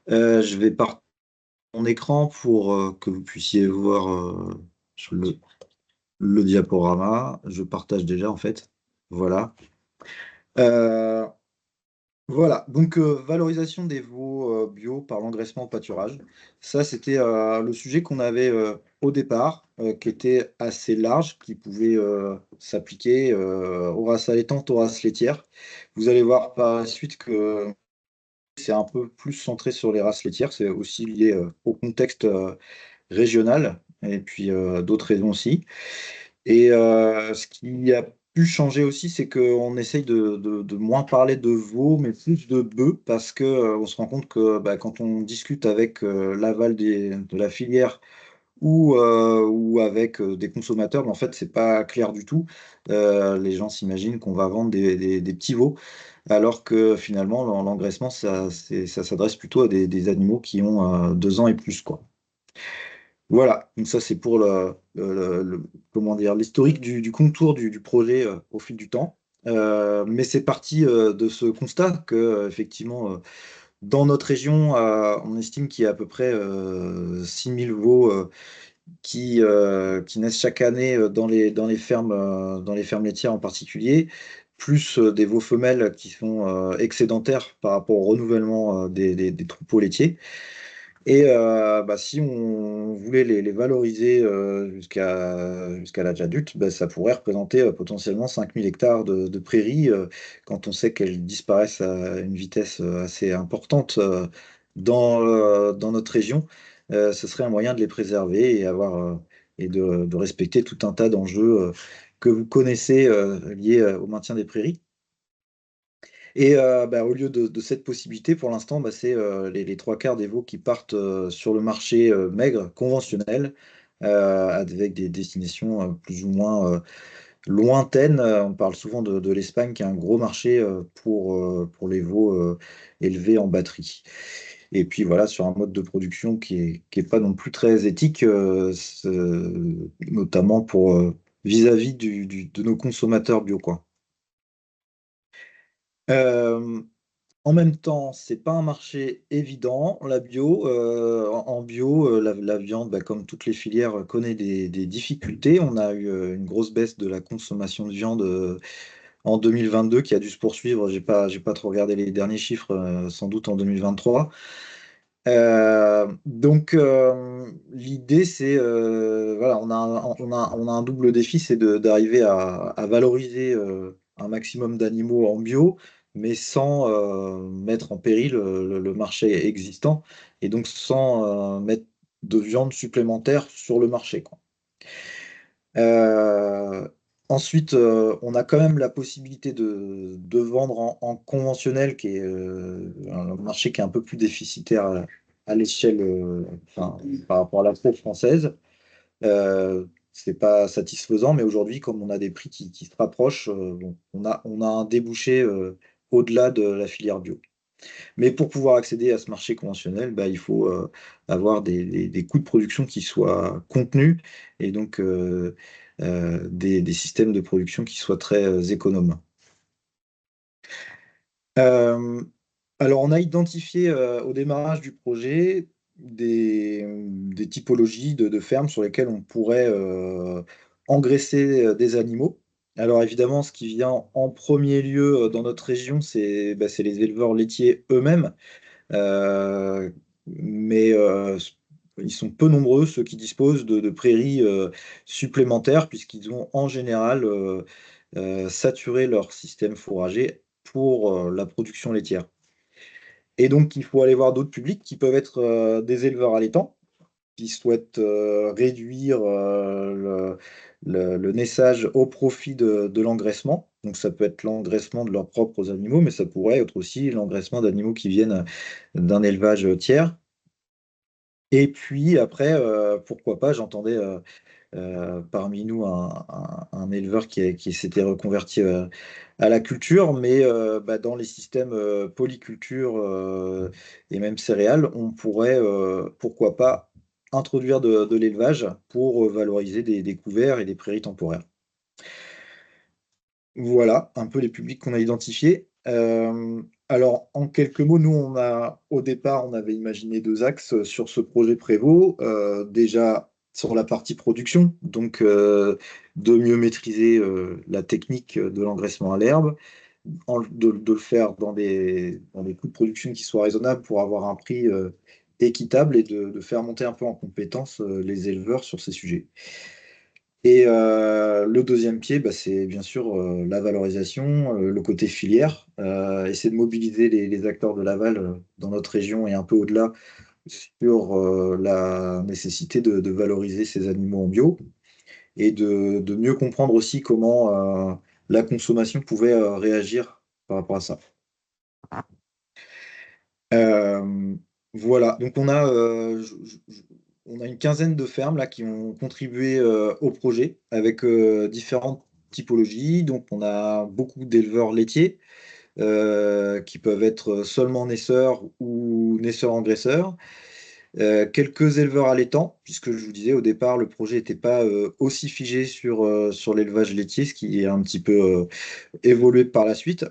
Je vais partager mon écran pour que vous puissiez voir le, le diaporama. Je partage déjà en fait. Voilà. Euh, voilà. Donc, valorisation des veaux bio par l'engraissement au pâturage. Ça, c'était le sujet qu'on avait au départ, qui était assez large, qui pouvait s'appliquer aux races allaitantes, aux races laitières. Vous allez voir par la suite que c'est un peu plus centré sur les races laitières. C'est aussi lié au contexte régional et puis d'autres raisons aussi. Et ce qui a pu changer aussi, c'est qu'on essaye de moins parler de veaux, mais plus de bœufs, parce que on se rend compte que bah, quand on discute avec l'aval de la filière ou avec des consommateurs, bah, en fait, c'est pas clair du tout. Les gens s'imaginent qu'on va vendre des petits veaux, alors que finalement, l'engraissement, ça s'adresse plutôt à des animaux qui ont 2 ans et plus, quoi. Voilà, donc ça c'est pour comment dire, l'historique du contour du projet au fil du temps. Mais c'est parti de ce constat que, effectivement, dans notre région, on estime qu'il y a à peu près 6000 veaux qui naissent chaque année dans les fermes laitières en particulier, plus des veaux femelles qui sont excédentaires par rapport au renouvellement des troupeaux laitiers. Et bah, si on voulait les valoriser jusqu'à l'âge adulte, bah, ça pourrait représenter potentiellement 5000 hectares de prairies, quand on sait qu'elles disparaissent à une vitesse assez importante dans notre région. Ce serait un moyen de les préserver et, de respecter tout un tas d'enjeux que vous connaissez liés au maintien des prairies. Et bah, au lieu de cette possibilité, pour l'instant, bah, c'est les 3 quarts des veaux qui partent sur le marché maigre, conventionnel, avec des destinations plus ou moins lointaines. On parle souvent de l'Espagne, qui est un gros marché pour les veaux élevés en batterie. Et puis voilà, sur un mode de production qui est pas non plus très éthique, notamment pour vis-à-vis de nos consommateurs bio, quoi. Euh, En même temps, c'est pas un marché évident, la bio. En bio, la viande, bah, comme toutes les filières, connaît des difficultés. On a eu une grosse baisse de la consommation de viande en 2022 qui a dû se poursuivre. J'ai pas trop regardé les derniers chiffres, sans doute en 2023. Donc, l'idée, c'est, voilà, on a un double défi, c'est d'arriver à valoriser un maximum d'animaux en bio, mais sans mettre en péril le marché existant, et donc sans mettre de viande supplémentaire sur le marché, quoi. Euh, Ensuite, on a quand même la possibilité de vendre en conventionnel, qui est un marché qui est un peu plus déficitaire à l'échelle, enfin, par rapport à la fraude française. C'est pas satisfaisant, mais aujourd'hui, comme on a des prix qui se rapprochent, bon, on a un débouché au-delà de la filière bio. Mais pour pouvoir accéder à ce marché conventionnel, bah, il faut avoir des coûts de production qui soient contenus, et donc des systèmes de production qui soient très économes. Euh, alors, on a identifié au démarrage du projet des typologies de fermes sur lesquelles on pourrait engraisser des animaux. Alors évidemment, ce qui vient en premier lieu dans notre région, c'est les éleveurs laitiers eux-mêmes. Euh, mais ils sont peu nombreux, ceux qui disposent de prairies supplémentaires, puisqu'ils ont en général saturé leur système fourrager pour la production laitière. Et donc, il faut aller voir d'autres publics qui peuvent être des éleveurs allaitants, qui souhaitent réduire le naissage au profit de l'engraissement. Donc, ça peut être l'engraissement de leurs propres animaux, mais ça pourrait être aussi l'engraissement d'animaux qui viennent d'un élevage tiers. Et puis après, pourquoi pas, j'entendais parmi nous un éleveur qui s'était reconverti à la culture, mais bah, dans les systèmes polyculture et même céréales, on pourrait, pourquoi pas, introduire de l'élevage pour valoriser des couverts et des prairies temporaires. Voilà un peu les publics qu'on a identifiés. Alors, en quelques mots, nous, au départ, on avait imaginé deux axes sur ce projet Prévost. Déjà, sur la partie production, donc de mieux maîtriser la technique de l'engraissement à l'herbe, de le faire dans des coûts de production qui soient raisonnables pour avoir un prix équitable et de faire monter un peu en compétence les éleveurs sur ces sujets. Et le deuxième pied, bah, c'est bien sûr la valorisation, le côté filière, essayer de mobiliser les acteurs de l'aval dans notre région et un peu au-delà sur la nécessité de valoriser ces animaux en bio et de mieux comprendre aussi comment la consommation pouvait réagir par rapport à ça. Euh, voilà, donc on a une quinzaine de fermes là qui ont contribué au projet avec différentes typologies. Donc on a beaucoup d'éleveurs laitiers qui peuvent être seulement naisseurs ou naisseurs engraisseurs. Quelques éleveurs allaitants, puisque je vous disais au départ le projet n'était pas aussi figé sur l'élevage laitier, ce qui est un petit peu évolué par la suite.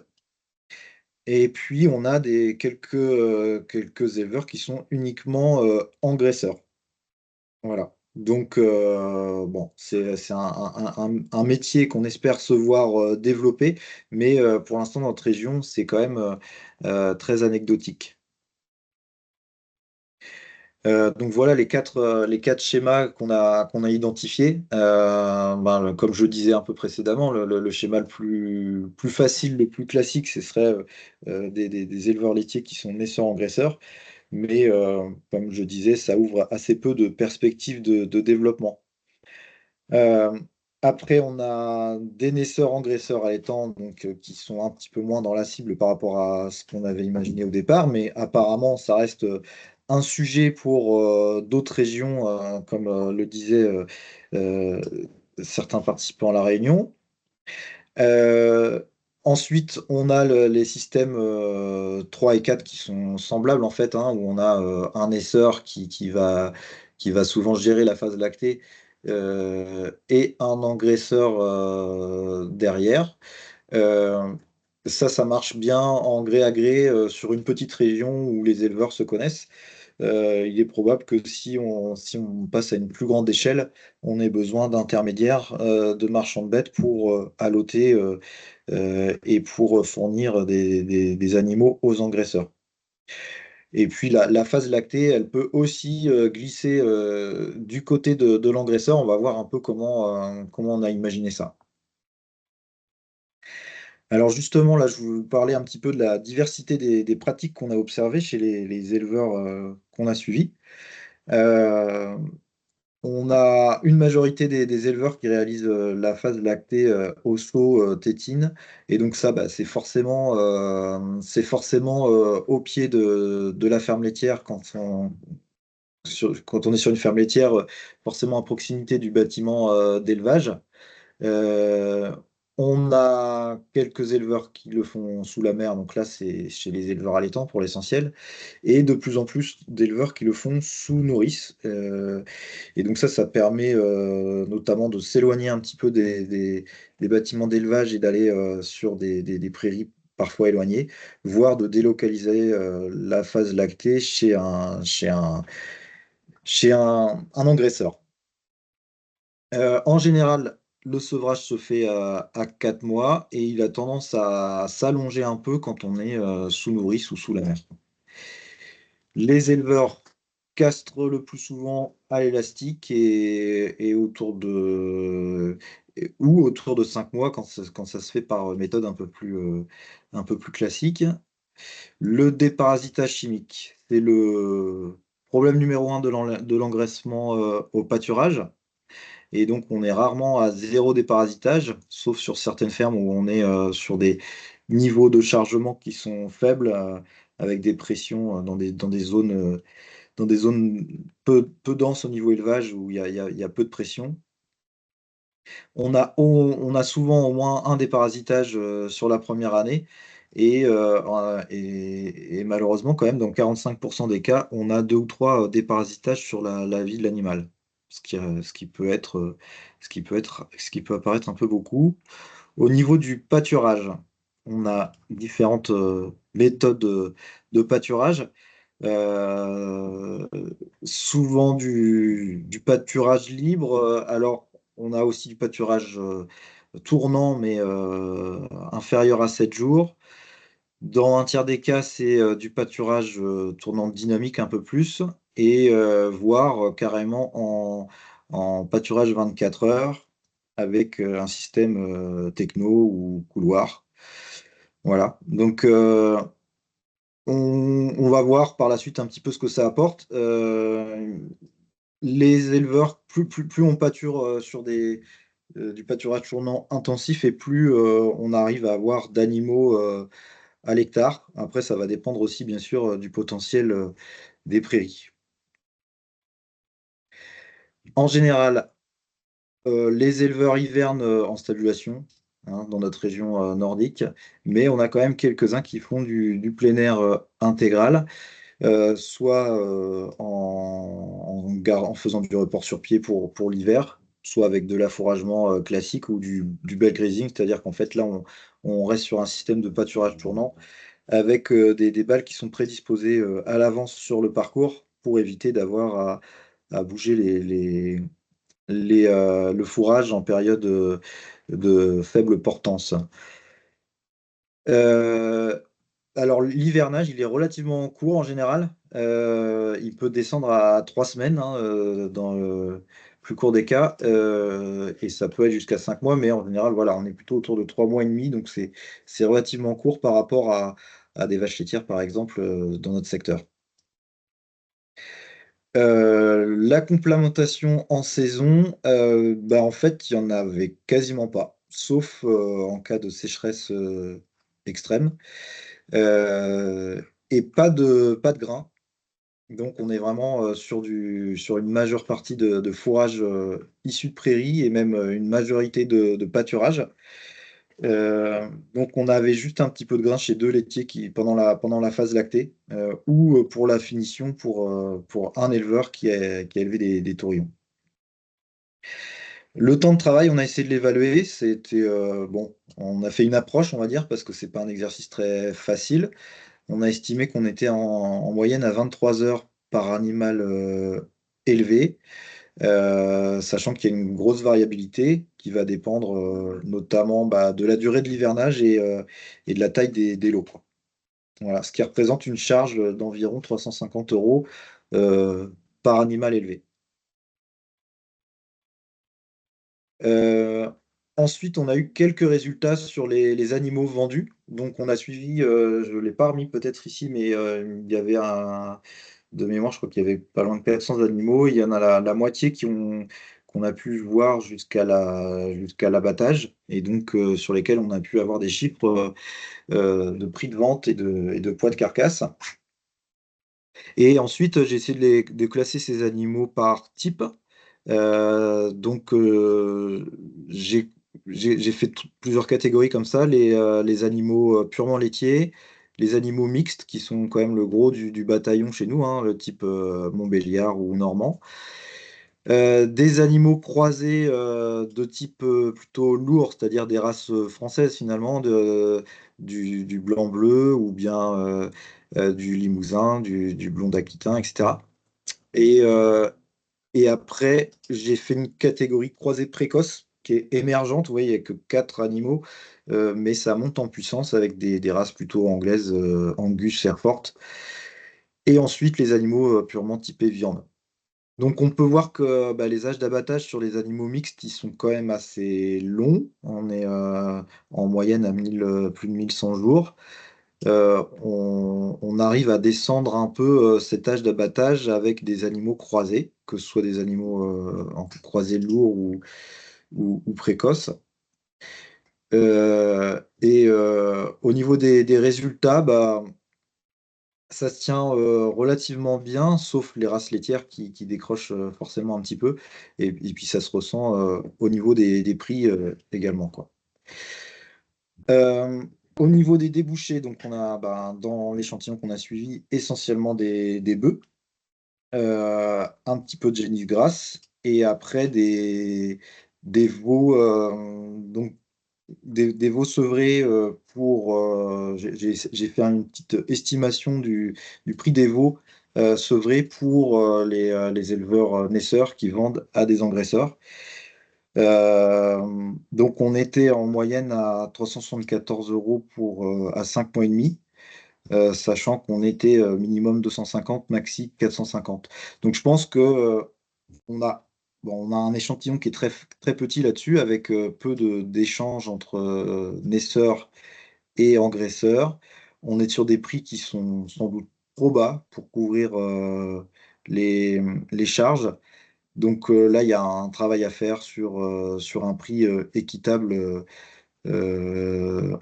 Et puis, on a quelques éleveurs qui sont uniquement engraisseurs. Voilà. Donc, bon, c'est un métier qu'on espère se voir développer, mais pour l'instant, dans notre région, c'est quand même très anecdotique. Donc voilà les quatre schémas qu'on a identifiés. Ben, comme je disais un peu précédemment, le schéma plus facile, le plus classique, ce serait des éleveurs laitiers qui sont naisseurs engraisseurs. Mais comme je disais, ça ouvre assez peu de perspectives de développement. Euh, Après, on a des naisseurs engraisseurs allaitants donc, qui sont un petit peu moins dans la cible par rapport à ce qu'on avait imaginé au départ, mais apparemment, ça reste un sujet pour d'autres régions, comme le disaient euh, certains participants à la réunion. Euh, Ensuite, on a les systèmes 3 et 4 qui sont semblables en fait, hein, où on a un naisseur qui va souvent gérer la phase lactée et un engraisseur derrière. Euh, Ça marche bien en gré à gré sur une petite région où les éleveurs se connaissent. Il est probable que si on passe à une plus grande échelle, on ait besoin d'intermédiaires, de marchands de bêtes pour alloter et pour fournir des animaux aux engraisseurs. Et puis la phase lactée, elle peut aussi glisser du côté de l'engraisseur. On va voir un peu comment on a imaginé ça. Alors justement, là, je vous parlais un petit peu de la diversité des pratiques qu'on a observées chez les éleveurs qu'on a suivis. Euh, On a une majorité des éleveurs qui réalisent la phase lactée osso-tétine. Et donc ça, bah, c'est forcément au pied de la ferme laitière quand on est sur une ferme laitière, forcément à proximité du bâtiment d'élevage. Euh, on a quelques éleveurs qui le font sous la mer, donc là c'est chez les éleveurs allaitants pour l'essentiel, et de plus en plus d'éleveurs qui le font sous nourrice. Et donc ça permet notamment de s'éloigner un petit peu des bâtiments d'élevage et d'aller sur des prairies parfois éloignées, voire de délocaliser la phase lactée chez un engraisseur. En général, le sevrage se fait à 4 mois et il a tendance à s'allonger un peu quand on est sous nourrice ou sous la mer. Les éleveurs castrent le plus souvent à l'élastique et ou autour de 5 mois quand ça se fait par méthode un peu plus classique. Le déparasitage chimique, c'est le problème numéro un de l'engraissement au pâturage. Et donc, on est rarement à zéro déparasitage, sauf sur certaines fermes où on est sur des niveaux de chargement qui sont faibles, avec des pressions dans des zones peu denses au niveau élevage où il y a peu de pression. On a souvent au moins un déparasitage sur la première année. Et malheureusement, quand même, dans 45% des cas, on a deux ou trois déparasitages sur la vie de l'animal. Ce qui peut être, ce qui peut apparaître un peu beaucoup. Au niveau du pâturage, on a différentes méthodes de pâturage. Euh, Souvent du pâturage libre. Alors, on a aussi du pâturage tournant, mais inférieur à 7 jours. Dans un tiers des cas, c'est du pâturage tournant dynamique un peu plus, et voire carrément en pâturage 24 heures avec un système techno ou couloir. Voilà. Donc, on va voir par la suite un petit peu ce que ça apporte. Les éleveurs, plus on pâture sur du pâturage tournant intensif, et plus on arrive à avoir d'animaux à l'hectare. Après, ça va dépendre aussi, bien sûr, du potentiel des prairies. En général, les éleveurs hivernent en stabulation, hein, dans notre région nordique, mais on a quand même quelques-uns qui font du plein air intégral, soit en faisant du report sur pied pour l'hiver, soit avec de l'affouragement classique ou du belt grazing, c'est-à-dire qu'en fait, là, on reste sur un système de pâturage tournant avec des balles qui sont prédisposées à l'avance sur le parcours pour éviter d'avoir à bouger le fourrage en période de faible portance. Euh, alors, l'hivernage, il est relativement court en général. Il peut descendre à 3 semaines, hein, dans le plus court des cas, et ça peut être jusqu'à 5 mois, mais en général, voilà, on est plutôt autour de 3 mois et demi, donc c'est relativement court par rapport à des vaches laitières, par exemple, dans notre secteur. La complémentation en saison, bah, en fait, il y en avait quasiment pas, sauf en cas de sécheresse extrême. Euh, et pas de grains. Donc on est vraiment sur une majeure partie de fourrage issu de prairies, et même une majorité de pâturage. Donc on avait juste un petit peu de grains chez deux laitiers pendant la phase lactée, ou pour la finition pour un éleveur qui a élevé des taurillons. Le temps de travail, on a essayé de l'évaluer. C'était bon, on a fait une approche, on va dire, parce que c'est pas un exercice très facile. On a estimé qu'on était en moyenne à 23 heures par animal élevé, sachant qu'il y a une grosse variabilité qui va dépendre notamment, bah, de la durée de l'hivernage et de la taille des lots, quoi. Voilà, ce qui représente une charge d'environ 350 euros euh, par animal élevé. Euh, Ensuite, on a eu quelques résultats sur les animaux vendus. Donc, on a suivi, je ne l'ai pas remis peut-être ici, mais il y avait de mémoire, je crois qu'il y avait pas loin de 400 animaux. Il y en a la moitié qu'on a pu voir jusqu'à l'abattage, et donc sur lesquels on a pu avoir des chiffres de prix de vente et de poids de carcasse. Et ensuite, j'ai essayé de classer ces animaux par type. Donc, j'ai fait plusieurs catégories comme ça: les animaux purement laitiers, les animaux mixtes, qui sont quand même le gros du bataillon chez nous, hein, le type Montbéliard ou Normand, des animaux croisés de type plutôt lourd, c'est-à-dire des races françaises finalement, du blanc-bleu, ou bien du limousin, du blond aquitain, etc. Et, euh, et après, j'ai fait une catégorie croisée précoce qui est émergente. Vous voyez, il n'y a que 4 animaux, mais ça monte en puissance avec des races plutôt anglaises, Angus, Hereford. Et ensuite, les animaux purement typés viande. Donc, on peut voir que bah, les âges d'abattage sur les animaux mixtes, ils sont quand même assez longs. On est en moyenne à plus de 1100 jours. On arrive à descendre un peu cet âge d'abattage avec des animaux croisés, que ce soit des animaux en croisés lourds ou précoces. Et au niveau des résultats, bah, ça se tient relativement bien, sauf les races laitières qui décrochent forcément un petit peu. Et puis ça se ressent au niveau des prix également, quoi. Euh, Au niveau des débouchés, donc on a, bah, dans l'échantillon qu'on a suivi, essentiellement des bœufs, un petit peu de génisse grasse, et après des veaux. Donc des veaux sevrés j'ai fait une petite estimation du prix des veaux sevrés pour les éleveurs naisseurs qui vendent à des engraisseurs. Donc on était en moyenne à 374 € à 5 mois et demi, sachant qu'on était minimum 250, maxi 450. Donc je pense que on a, bon, on a un échantillon qui est très, très petit là-dessus, avec peu d'échanges entre naisseurs et engraisseurs. On est sur des prix qui sont sans doute trop bas pour couvrir les, les charges. Donc là, il y a un travail à faire sur un prix équitable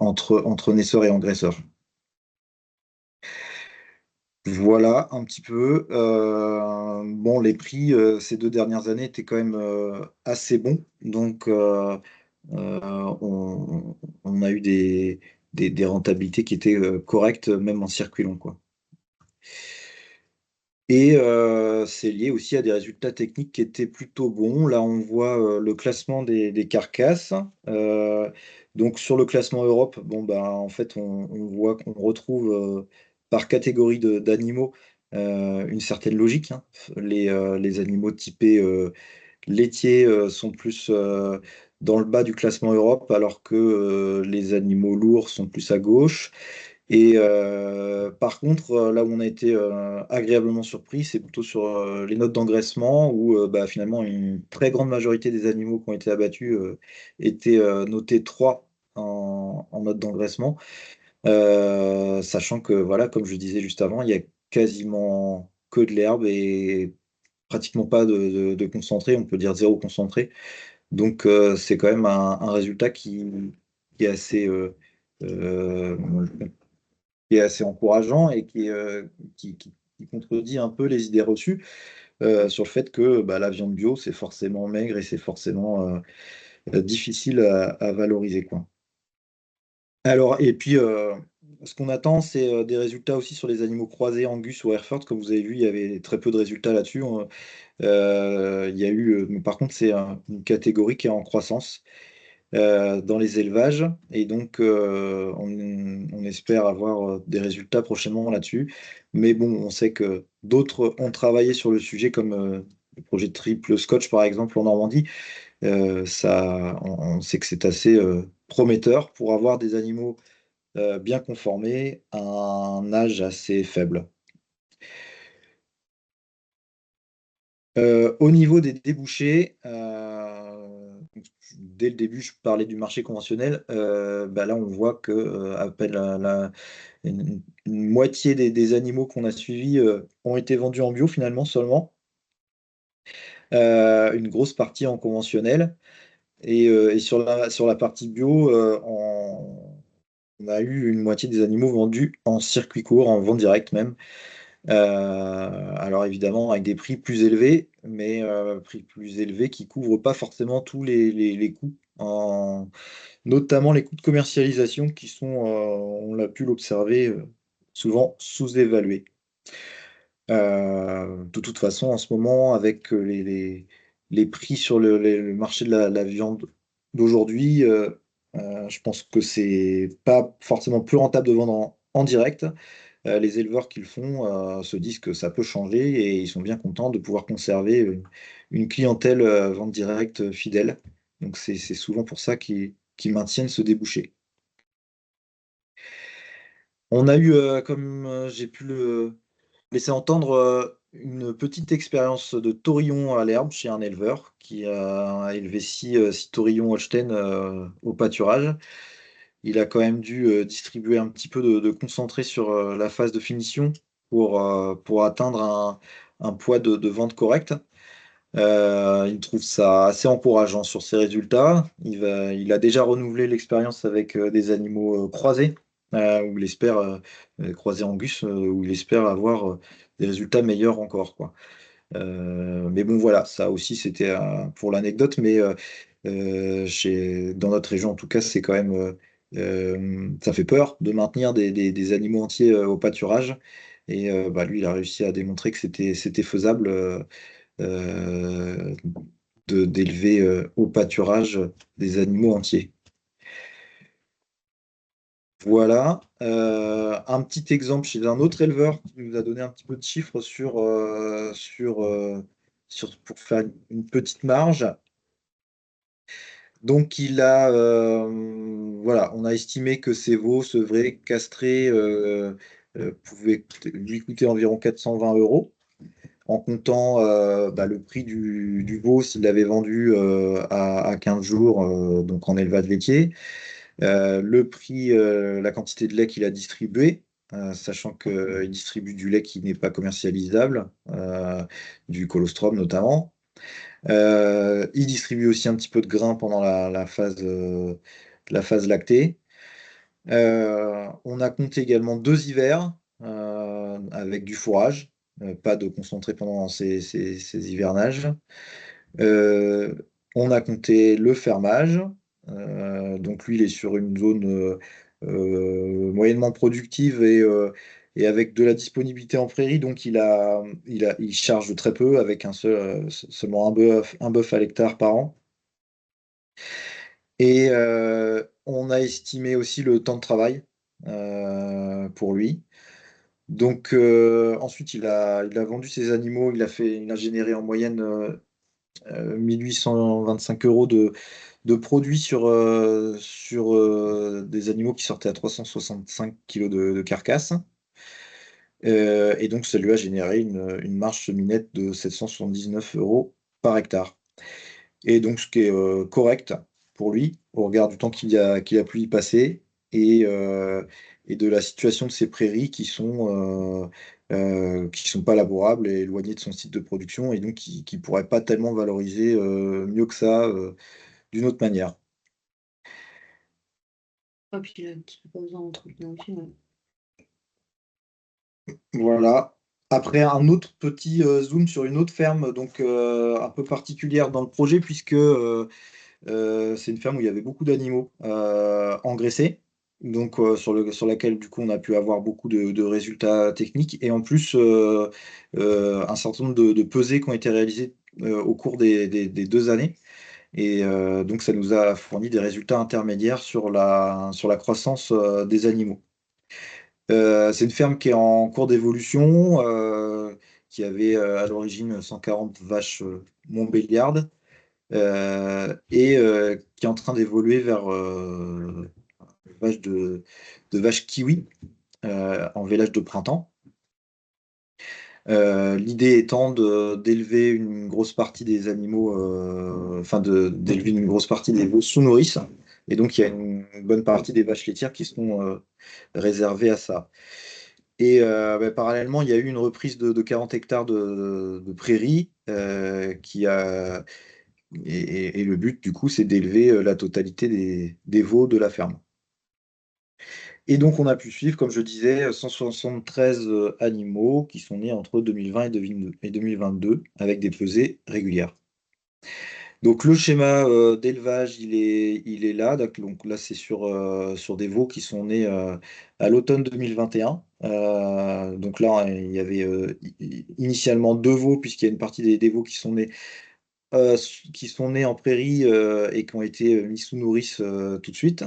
entre naisseurs et engraisseurs. Voilà un petit peu. Bon, les prix ces 2 dernières années étaient quand même assez bons. Donc, on a eu des rentabilités qui étaient correctes, même en circuit long, quoi. Et c'est lié aussi à des résultats techniques qui étaient plutôt bons. Là, on voit le classement des carcasses. Euh, donc, sur le classement Europe, bon, bah, en fait, on voit qu'on retrouve par catégorie d'animaux une certaine logique, hein. Les animaux typés laitiers sont plus dans le bas du classement Europe, alors que les animaux lourds sont plus à gauche. Et par contre, là où on a été agréablement surpris, c'est plutôt sur les notes d'engraissement, où bah, finalement une très grande majorité des animaux qui ont été abattus étaient notés 3 en note d'engraissement. Sachant que, voilà, comme je disais juste avant, il y a quasiment que de l'herbe et pratiquement pas de concentré, on peut dire zéro concentré. Donc c'est quand même un résultat qui est assez euh, qui est assez encourageant et qui contredit un peu les idées reçues sur le fait que bah, la viande bio, c'est forcément maigre et c'est forcément difficile à valoriser, quoi. Alors, et puis, ce qu'on attend, c'est des résultats aussi sur les animaux croisés Angus ou Hereford. Comme vous avez vu, il y avait très peu de résultats là-dessus. Il y a eu, mais par contre, c'est une catégorie qui est en croissance dans les élevages. Et donc, on espère avoir des résultats prochainement là-dessus. Mais bon, on sait que d'autres ont travaillé sur le sujet, comme le projet Triple Scotch, par exemple, en Normandie. On sait que c'est assez prometteur pour avoir des animaux bien conformés à un âge assez faible. Au niveau des débouchés, dès le début, je parlais du marché conventionnel. Bah là, on voit que à peine une moitié des animaux qu'on a suivis ont été vendus en bio finalement seulement. Une grosse partie en conventionnel. Et sur la partie bio, on a eu une moitié des animaux vendus en circuit court, en vente directe même. Alors évidemment avec des prix plus élevés, mais prix plus élevés qui couvrent pas forcément tous les coûts, notamment les coûts de commercialisation qui sont, on l'a pu l'observer, souvent sous-évalués. De toute façon, en ce moment, avec les prix sur le marché de la viande d'aujourd'hui, je pense que c'est pas forcément plus rentable de vendre en direct. Les éleveurs qui le font se disent que ça peut changer et ils sont bien contents de pouvoir conserver une clientèle vente directe fidèle. Donc c'est souvent pour ça qu'ils maintiennent ce débouché. On a eu, comme j'ai pu le laisser entendre, une petite expérience de taurillon à l'herbe chez un éleveur qui a élevé 6 taurillons Holstein au pâturage. Il a quand même dû distribuer un petit peu de concentré sur la phase de finition pour atteindre un poids de vente correct. Il trouve ça assez encourageant sur ses résultats. Il a déjà renouvelé l'expérience avec des animaux croisés, où il espère, croisés Angus, où il espère avoir des résultats meilleurs encore, quoi. Mais bon, voilà, ça aussi, c'était pour l'anecdote, mais dans notre région, en tout cas, c'est quand même, ça fait peur de maintenir des animaux entiers au pâturage. Et bah, lui, il a réussi à démontrer que c'était faisable euh, d'élever au pâturage des animaux entiers. Voilà. Un petit exemple chez un autre éleveur qui nous a donné un petit peu de chiffres pour faire une petite marge. Donc voilà, on a estimé que ces veaux sevrés, castrés, pouvaient lui coûter environ 420 € en comptant le prix du veau s'il l'avait vendu à 15 jours, donc en élevage laitier, le prix, la quantité de lait qu'il a distribué, sachant qu'il distribue du lait qui n'est pas commercialisable, du colostrum notamment. Il distribue aussi un petit peu de grains pendant la phase lactée. On a compté également 2 hivers avec du fourrage, pas de concentré pendant ces hivernages. Euh, on a compté le fermage. Donc lui, il est sur une zone moyennement productive et avec de la disponibilité en prairie. Donc il charge très peu avec seulement un bœuf à l'hectare par an. Et on a estimé aussi le temps de travail pour lui. Donc ensuite, il a vendu ses animaux. Il a généré en moyenne 1 825 € de produits sur des animaux qui sortaient à 365 kilos de carcasse. Et donc, ça lui a généré une marge semi-nette de 779 € par hectare. Et donc, ce qui est correct pour lui, au regard du temps qu'il a pu y passer et de la situation de ces prairies qui sont pas labourables et éloignées de son site de production et donc qui pourraient pas tellement valoriser mieux que ça d'une autre manière. Ah puis il a pas besoin d'entretenir aussi, ouais. Voilà. Après, un autre petit zoom sur une autre ferme, donc un peu particulière dans le projet, puisque c'est une ferme où il y avait beaucoup d'animaux engraissés, donc sur laquelle du coup on a pu avoir beaucoup de résultats techniques, et en plus un certain nombre de pesées qui ont été réalisées au cours des 2 années. Et donc ça nous a fourni des résultats intermédiaires sur la croissance des animaux. C'est une ferme qui est en cours d'évolution, qui avait à l'origine 140 vaches montbéliardes et qui est en train d'évoluer vers vaches de vaches kiwi en village de printemps. L'idée étant d'élever une grosse partie des animaux, d'élever une grosse partie des veaux sous nourrice. Et donc, il y a une bonne partie des vaches laitières qui seront réservées à ça. Et parallèlement, il y a eu une reprise de 40 hectares de prairies et le but, du coup, c'est d'élever la totalité des veaux de la ferme. Et donc, on a pu suivre, comme je disais, 173 animaux qui sont nés entre 2020 et 2022 avec des pesées régulières. Donc, le schéma d'élevage, il est là. Donc, là, c'est sur des veaux qui sont nés à l'automne 2021. Donc là, il y avait initialement 2 veaux, puisqu'il y a une partie des veaux qui sont nés en prairie et qui ont été mis sous nourrice tout de suite.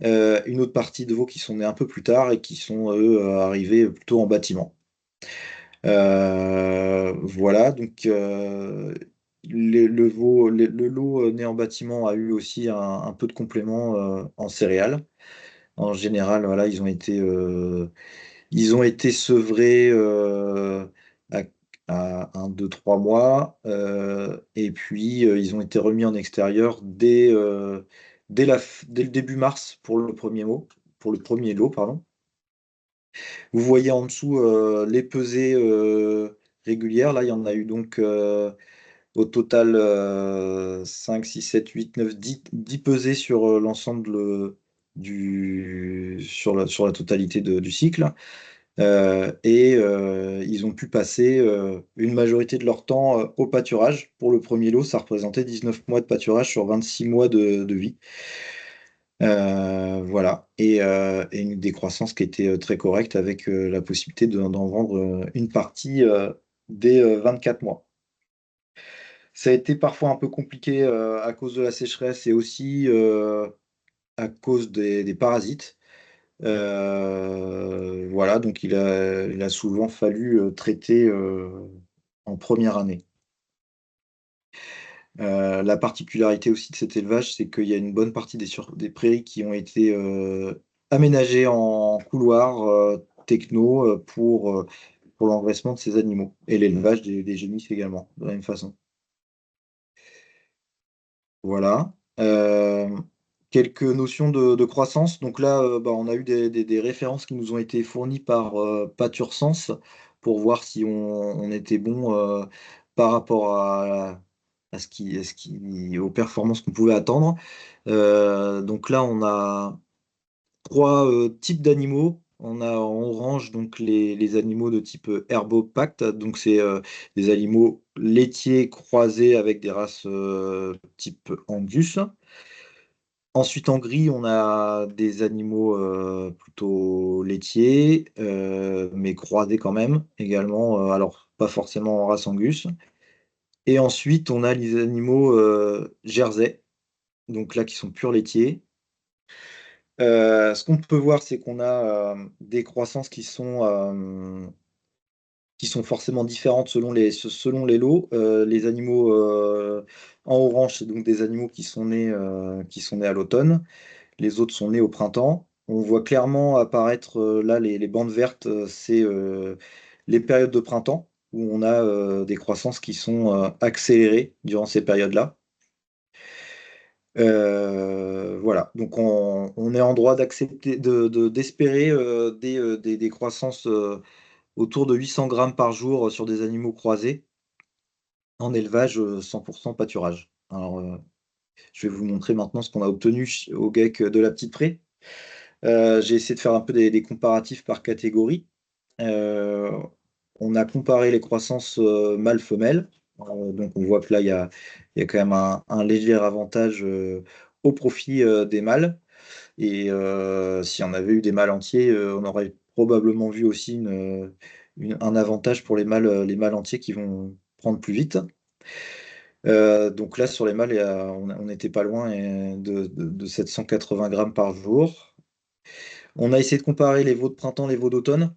Une autre partie de veaux qui sont nés un peu plus tard et qui sont, eux, arrivés plutôt en bâtiment. Voilà, donc le lot né en bâtiment a eu aussi un peu de complément en céréales. En général, voilà, ils ont été sevrés à, à 1, 2, 3 mois, et puis ils ont été remis en extérieur dès le début mars pour le premier lot, pardon. Vous voyez en dessous les pesées régulières. Là, il y en a eu donc au total 5, 6, 7, 8, 9, 10 pesées sur l'ensemble sur la totalité du cycle. Et ils ont pu passer une majorité de leur temps au pâturage. Pour le premier lot, ça représentait 19 mois de pâturage sur 26 mois de vie. Voilà. Et une décroissance qui était très correcte avec la possibilité d'en vendre une partie dès 24 mois. Ça a été parfois un peu compliqué à cause de la sécheresse et aussi à cause des parasites. Voilà, donc il a souvent fallu traiter en première année. La particularité aussi de cet élevage, c'est qu'il y a une bonne partie des prairies qui ont été aménagées en couloirs techno pour l'engraissement de ces animaux et l'élevage des génisses également, de la même façon. Voilà. Quelques notions de croissance. Donc là, bah, on a eu des références qui nous ont été fournies par PâtureSense pour voir si on était bon par rapport aux performances qu'on pouvait attendre. Donc là, on a trois types d'animaux. On range donc les animaux de type herbopact, donc c'est des animaux laitiers croisés avec des races type Angus. Ensuite, en gris, on a des animaux plutôt laitiers, mais croisés quand même, également, alors pas forcément en race Angus. Et ensuite, on a les animaux jersey, donc là qui sont purs laitiers. Ce qu'on peut voir, c'est qu'on a des croissances qui sont forcément différentes selon les lots. Les animaux en orange, c'est donc des animaux qui sont nés à l'automne. Les autres sont nés au printemps. On voit clairement apparaître là les bandes vertes, c'est les périodes de printemps où on a des croissances qui sont accélérées durant ces périodes-là. Voilà, donc on est en droit d'accepter, d'espérer des croissances autour de 800 grammes par jour sur des animaux croisés en élevage 100% pâturage. Alors, je vais vous montrer maintenant ce qu'on a obtenu au GEC de la Petite Pré. J'ai essayé de faire un peu des comparatifs par catégorie. Euh, on a comparé les croissances mâles-femelles. Donc on voit que là, il y a quand même un léger avantage au profit des mâles. Et si on avait eu des mâles entiers, on aurait probablement vu aussi un avantage pour les mâles entiers qui vont prendre plus vite. Donc là, sur les mâles, on n'était pas loin de 780 grammes par jour. On a essayé de comparer les veaux de printemps, les veaux d'automne.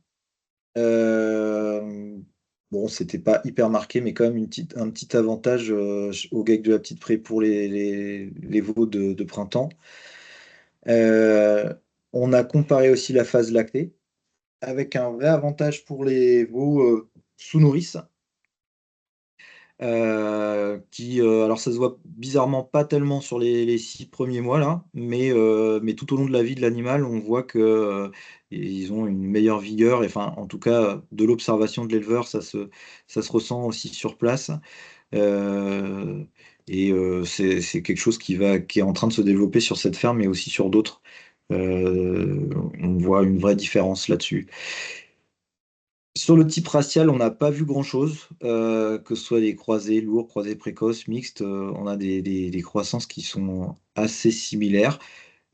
Euh, bon, c'était pas hyper marqué, mais quand même un petit avantage au GEC de la petite pré pour les veaux de printemps. Euh, on a comparé aussi la phase lactée, avec un vrai avantage pour les veaux sous nourrice. Alors ça se voit bizarrement pas tellement sur les 6 premiers mois là, mais tout au long de la vie de l'animal, on voit que ils ont une meilleure vigueur, et enfin en tout cas de l'observation de l'éleveur, ça se ressent aussi sur place. Euh, c'est quelque chose qui est en train de se développer sur cette ferme, mais aussi sur d'autres. On voit une vraie différence là-dessus. Sur le type racial, on n'a pas vu grand-chose, que ce soit des croisés lourds, croisés précoces, mixtes, on a des croissances qui sont assez similaires.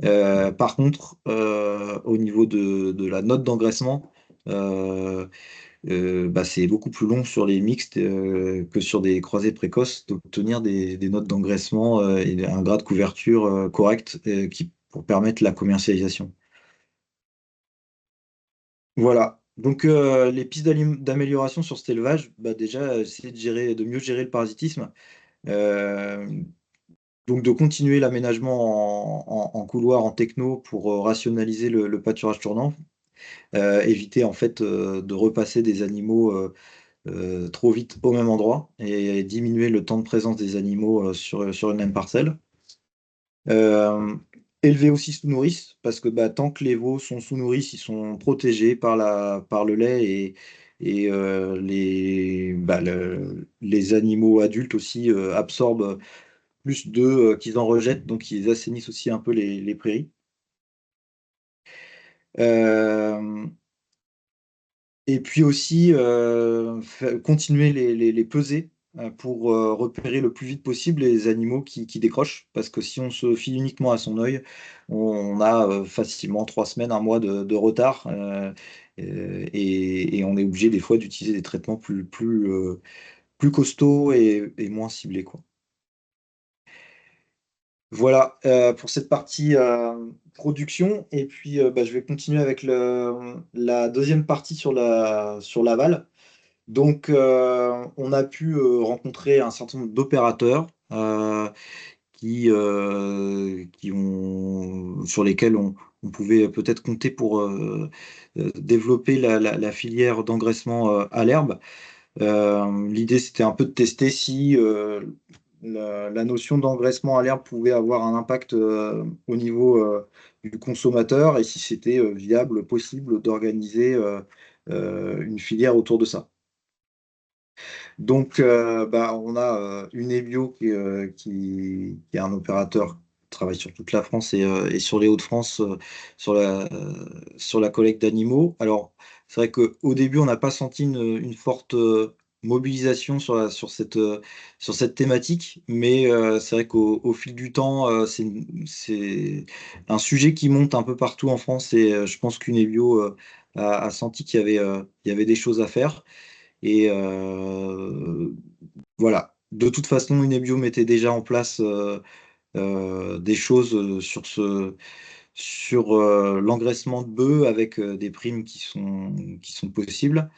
Par contre, au niveau de la note d'engraissement, euh, bah, c'est beaucoup plus long sur les mixtes que sur des croisés précoces d'obtenir des notes d'engraissement et un grade de couverture correct pour permettre la commercialisation. Voilà. Donc, les pistes d'amélioration sur cet élevage, bah, déjà, essayer de mieux gérer le parasitisme. Euh, donc, de continuer l'aménagement en couloir, en techno pour rationaliser le pâturage tournant. Éviter en fait de repasser des animaux trop vite au même endroit et diminuer le temps de présence des animaux sur une même parcelle. Euh, Élever aussi sous nourrice, parce que bah, tant que les veaux sont sous nourrice, ils sont protégés par le lait et les animaux adultes aussi absorbent plus d'œufs qu'ils en rejettent, donc ils assainissent aussi un peu les prairies. Euh, et puis aussi continuer les peser pour repérer le plus vite possible les animaux qui décrochent. Parce que si on se fie uniquement à son œil, on a facilement 3 semaines, un mois de retard. Et on est obligé des fois d'utiliser des traitements plus costauds et moins ciblés, quoi. Voilà pour cette partie production. Et puis bah, je vais continuer avec la deuxième partie sur l'aval. Donc on a pu rencontrer un certain nombre d'opérateurs sur lesquels on pouvait peut-être compter pour développer la filière d'engraissement à l'herbe. L'idée, c'était un peu de tester si la notion d'engraissement à l'herbe pouvait avoir un impact au niveau du consommateur et si c'était viable, possible d'organiser une filière autour de ça. Donc, bah, on a Unebio qui est un opérateur qui travaille sur toute la France et sur les Hauts-de-France sur la collecte d'animaux. Alors, c'est vrai qu'au début, on n'a pas senti une forte mobilisation sur cette thématique, mais c'est vrai qu'au fil du temps, c'est un sujet qui monte un peu partout en France et je pense qu'Unebio a senti il y avait des choses à faire. Et voilà. De toute façon, Unebio mettait déjà en place des choses sur l'engraissement de bœufs avec des primes qui sont possibles.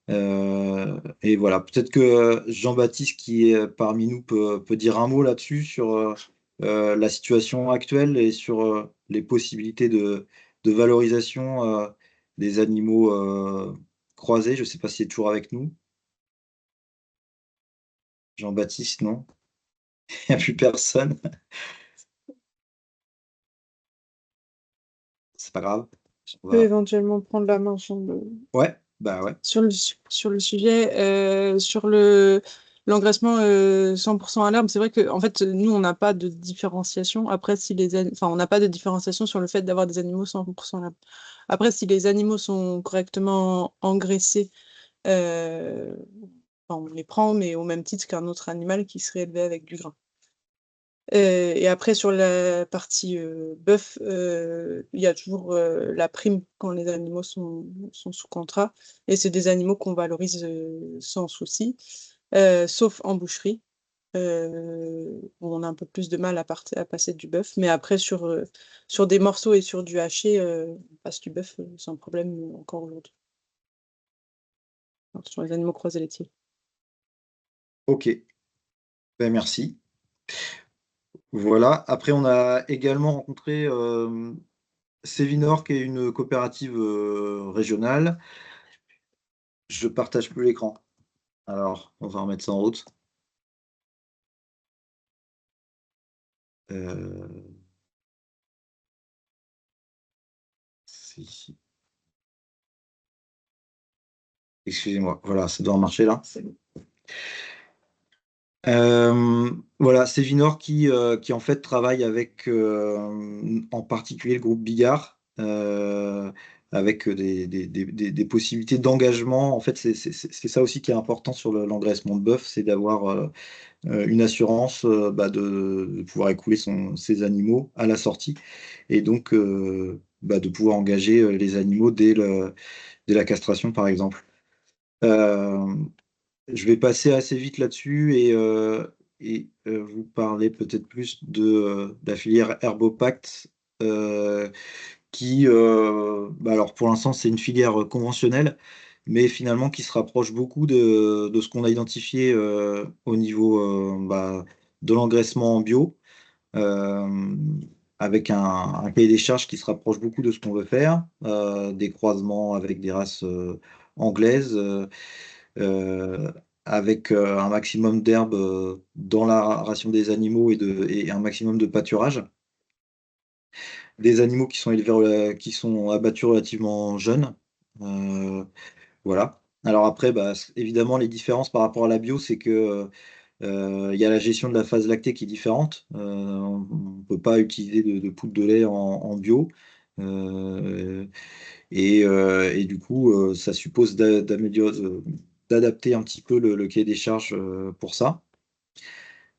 Et voilà. Peut-être que Jean-Baptiste, qui est parmi nous, peut dire un mot là-dessus sur la situation actuelle et sur les possibilités de valorisation des animaux croisés. Je ne sais pas s'il est toujours avec nous. Jean-Baptiste, non? Il n'y a plus personne. C'est pas grave. On Peut va... éventuellement prendre la main Ouais, bah ouais. sur le sujet, l'engraissement 100% à l'herbe. C'est vrai que en fait, nous, on n'a pas de différenciation. Après, enfin, on n'a pas de différenciation sur le fait d'avoir des animaux 100% à l'herbe. Après, si les animaux sont correctement engraissés, euh, enfin, on les prend, mais au même titre qu'un autre animal qui serait élevé avec du grain. Et après, sur la partie bœuf, il y a toujours la prime quand les animaux sont sous contrat. Et c'est des animaux qu'on valorise sans souci, sauf en boucherie, où on a un peu plus de mal à passer du bœuf. Mais après, sur des morceaux et sur du haché, on passe du bœuf sans problème encore aujourd'hui. Alors, sur les animaux croisés laitiers. Ok, ben merci. Voilà. Après, on a également rencontré Sévinor, qui est une coopérative régionale. Je partage plus l'écran. Alors, on va remettre ça en route. Euh, c'est ici. Excusez-moi. Voilà, ça doit marcher là. Voilà, c'est Vinor qui en fait travaille avec en particulier le groupe Bigard, avec des possibilités d'engagement. En fait, c'est ça aussi qui est important sur l'engraissement de bœuf, c'est d'avoir une assurance bah, de pouvoir écouler ses animaux à la sortie et donc bah, de pouvoir engager les animaux dès la castration, par exemple. Euh, je vais passer assez vite là-dessus et vous parler peut-être plus de la filière Herbopact bah alors pour l'instant, c'est une filière conventionnelle, mais finalement qui se rapproche beaucoup de ce qu'on a identifié au niveau bah, de l'engraissement en bio, euh, avec un cahier des charges qui se rapproche beaucoup de ce qu'on veut faire, des croisements avec des races anglaises. Euh, avec un maximum d'herbe dans la ration des animaux et un maximum de pâturage. Des animaux qui sont qui sont abattus relativement jeunes. Euh, voilà. Alors après, bah, évidemment, les différences par rapport à la bio, c'est que il y a la gestion de la phase lactée qui est différente. On ne peut pas utiliser de poudre de lait en bio. Euh, et du coup, ça suppose d'adapter un petit peu le cahier des charges pour ça.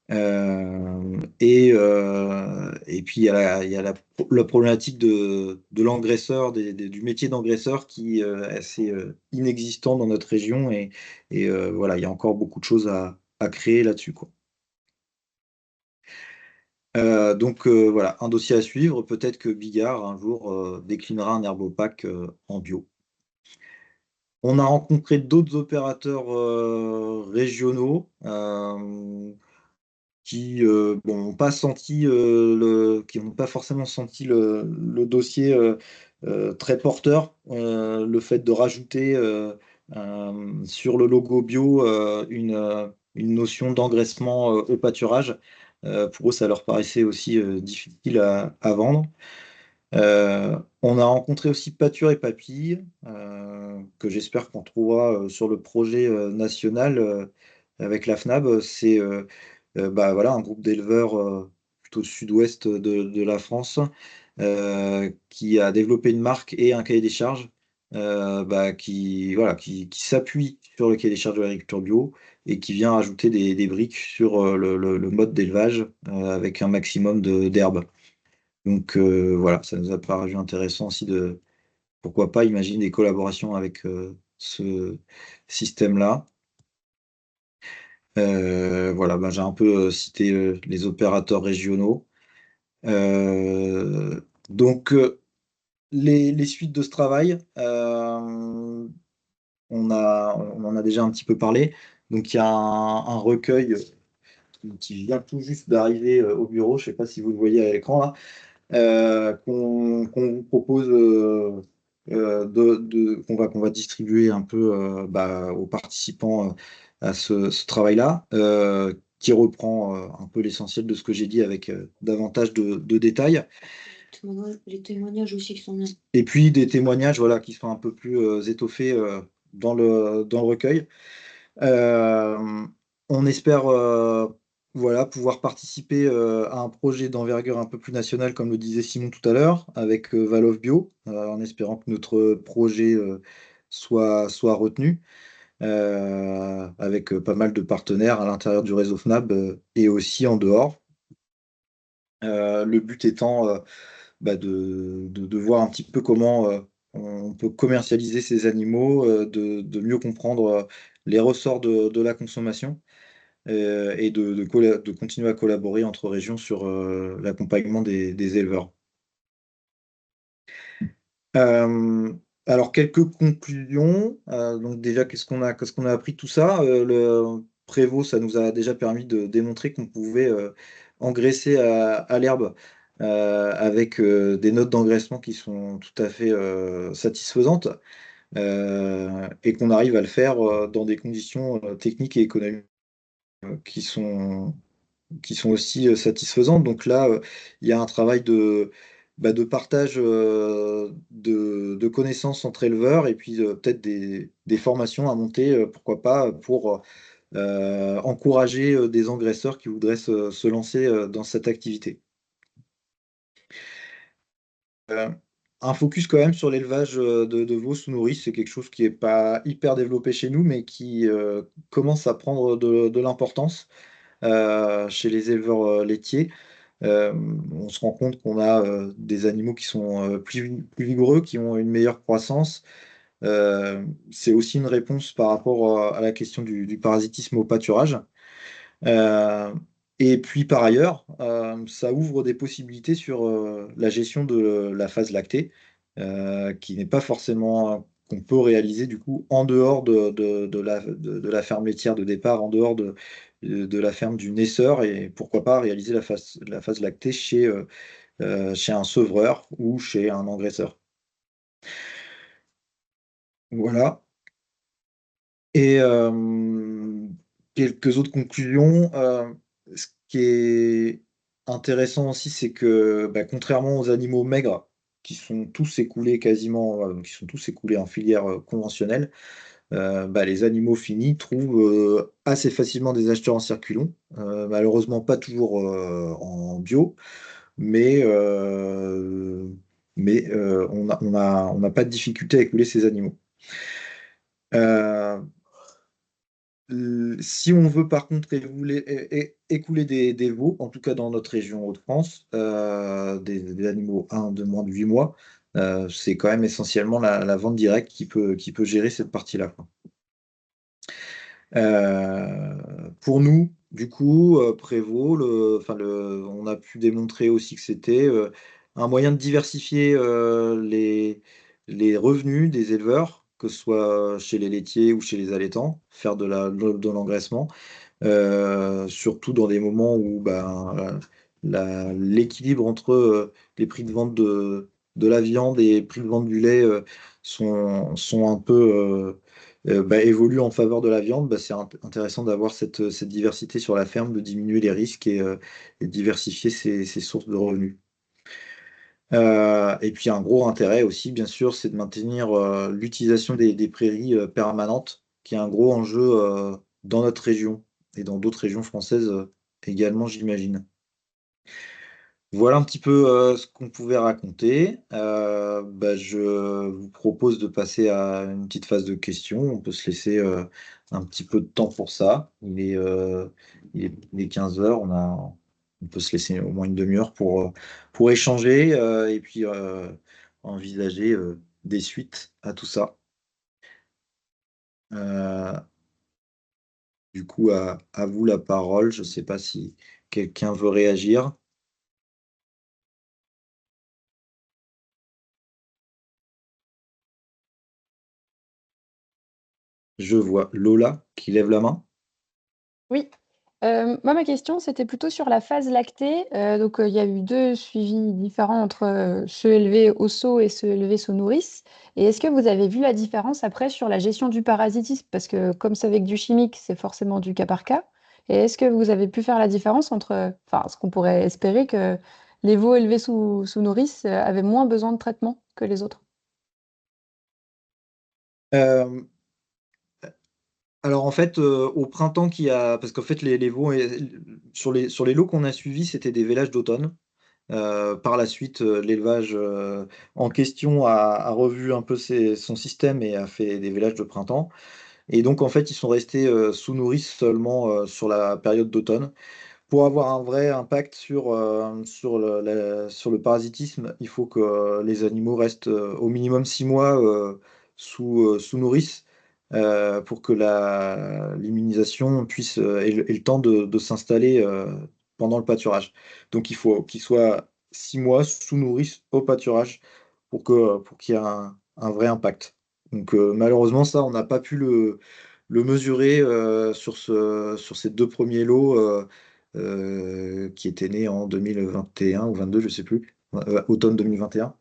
Et puis, il y a la problématique de l'engraisseur, du métier d'engraisseur qui est assez inexistant dans notre région. Voilà, il y a encore beaucoup de choses à créer là-dessus, quoi. Donc voilà, un dossier à suivre. Peut-être que Bigard, un jour, déclinera un herbopack en bio. On a rencontré d'autres opérateurs régionaux qui bon, qui n'ont pas forcément senti le dossier très porteur. Le fait de rajouter sur le logo bio une notion d'engraissement au pâturage, pour eux, ça leur paraissait aussi difficile à vendre. On a rencontré aussi Pâture et Papilles, que j'espère qu'on trouvera sur le projet national avec la FNAB. C'est bah, voilà, un groupe d'éleveurs plutôt sud-ouest de la France qui a développé une marque et un cahier des charges bah, voilà, qui s'appuie sur le cahier des charges de l'agriculture bio et qui vient rajouter des briques sur le mode d'élevage avec un maximum d'herbe. Donc voilà, ça nous a paru intéressant aussi de, pourquoi pas, imaginer des collaborations avec ce système-là. Voilà, ben, j'ai un peu cité les opérateurs régionaux. Donc les suites de ce travail, on en a déjà un petit peu parlé. Donc il y a un recueil qui vient tout juste d'arriver au bureau. Je ne sais pas si vous le voyez à l'écran là. Qu'on vous propose qu'on va distribuer un peu bah, aux participants à ce travail-là, qui reprend un peu l'essentiel de ce que j'ai dit avec davantage de détails. Les témoignages aussi qui sont bien. Et puis des témoignages voilà, qui sont un peu plus étoffés dans le recueil. Euh, on espère voilà, pouvoir participer à un projet d'envergure un peu plus national, comme le disait Simon tout à l'heure, avec Valov Bio, en espérant que notre projet soit retenu, avec pas mal de partenaires à l'intérieur du réseau FNAB et aussi en dehors. Le but étant bah, de voir un petit peu comment on peut commercialiser ces animaux, de mieux comprendre les ressorts de la consommation et de continuer à collaborer entre régions sur l'accompagnement des éleveurs. Euh, alors, quelques conclusions. Donc déjà, qu'est-ce qu'on a appris de tout ça? Le Prévost, ça nous a déjà permis de démontrer qu'on pouvait engraisser à l'herbe avec des notes d'engraissement qui sont tout à fait satisfaisantes et qu'on arrive à le faire dans des conditions techniques et économiques qui sont aussi satisfaisantes. Donc là, il y a un travail bah, de partage de connaissances entre éleveurs et puis peut-être des formations à monter, pourquoi pas, pour encourager des engraisseurs qui voudraient se lancer dans cette activité. Euh, un focus quand même sur l'élevage de veaux sous nourrice, c'est quelque chose qui n'est pas hyper développé chez nous, mais qui commence à prendre de l'importance chez les éleveurs laitiers. On se rend compte qu'on a des animaux qui sont plus vigoureux, qui ont une meilleure croissance. C'est aussi une réponse par rapport à la question du parasitisme au pâturage. Euh, et puis par ailleurs, ça ouvre des possibilités sur la gestion de la phase lactée, qui n'est pas forcément qu'on peut réaliser du coup en dehors de la ferme laitière de départ, en dehors de la ferme du naisseur, et pourquoi pas réaliser la phase lactée chez un sevreur ou chez un engraisseur. Voilà. Et quelques autres conclusions. Ce qui est intéressant aussi, c'est que bah, contrairement aux animaux maigres, qui sont tous écoulés quasiment, qui sont tous écoulés en filière conventionnelle, bah, les animaux finis trouvent assez facilement des acheteurs en circulon. Malheureusement, pas toujours en bio, mais, on n'a pas de difficulté à écouler ces animaux. Euh, Si on veut par contre écouler des veaux, en tout cas dans notre région Hauts-de-France, des animaux de moins de 8 mois, c'est quand même essentiellement la vente directe qui peut gérer cette partie-là, quoi. Pour nous, du coup, prévaut on a pu démontrer aussi que c'était un moyen de diversifier les revenus des éleveurs, que ce soit chez les laitiers ou chez les allaitants, faire de l'engraissement. Surtout dans des moments où ben, l'équilibre entre les prix de vente de la viande et les prix de vente du lait sont un peu évoluent en faveur de la viande. C'est intéressant d'avoir cette diversité sur la ferme, de diminuer les risques et de diversifier ses sources de revenus. Et puis un gros intérêt aussi, bien sûr, c'est de maintenir l'utilisation des prairies permanentes, qui est un gros enjeu dans notre région et dans d'autres régions françaises également, j'imagine. Voilà un petit peu ce qu'on pouvait raconter. Je vous propose de passer à une petite phase de questions. On peut se laisser un petit peu de temps pour ça. Il est 15 heures. On peut se laisser au moins une demi-heure pour échanger et puis envisager des suites à tout ça. Euh, du coup, à vous la parole. Je ne sais pas si quelqu'un veut réagir. Je vois Lola qui lève la main. Oui. Moi, ma question, c'était plutôt sur la phase lactée. Donc, il y a eu 2 suivis différents entre, ceux élevés au seau et ceux élevés sous nourrice. Et est-ce que vous avez vu la différence après sur la gestion du parasitisme? Parce que comme c'est avec du chimique, c'est forcément du cas par cas. Et est-ce que vous avez pu faire la différence entre, enfin, ce qu'on pourrait espérer que les veaux élevés sous nourrice, avaient moins besoin de traitement que les autres? Euh, Alors en fait, au printemps parce qu'en fait les veaux sur les lots qu'on a suivis, c'était des vélages d'automne. Par la suite, l'élevage en question a revu un peu son système et a fait des vélages de printemps. Et donc en fait, ils sont restés sous nourrice seulement sur la période d'automne. Pour avoir un vrai impact sur le parasitisme, il faut que les animaux restent au minimum 6 mois sous nourrice pour que l'immunisation puisse ait le temps de s'installer pendant le pâturage. Donc il faut qu'ils soient 6 mois sous nourrice au pâturage pour qu'il y ait un vrai impact. Donc malheureusement, ça, on n'a pas pu le mesurer sur ces 2 premiers lots qui étaient nés en 2021 ou 22, je sais plus, automne 2021.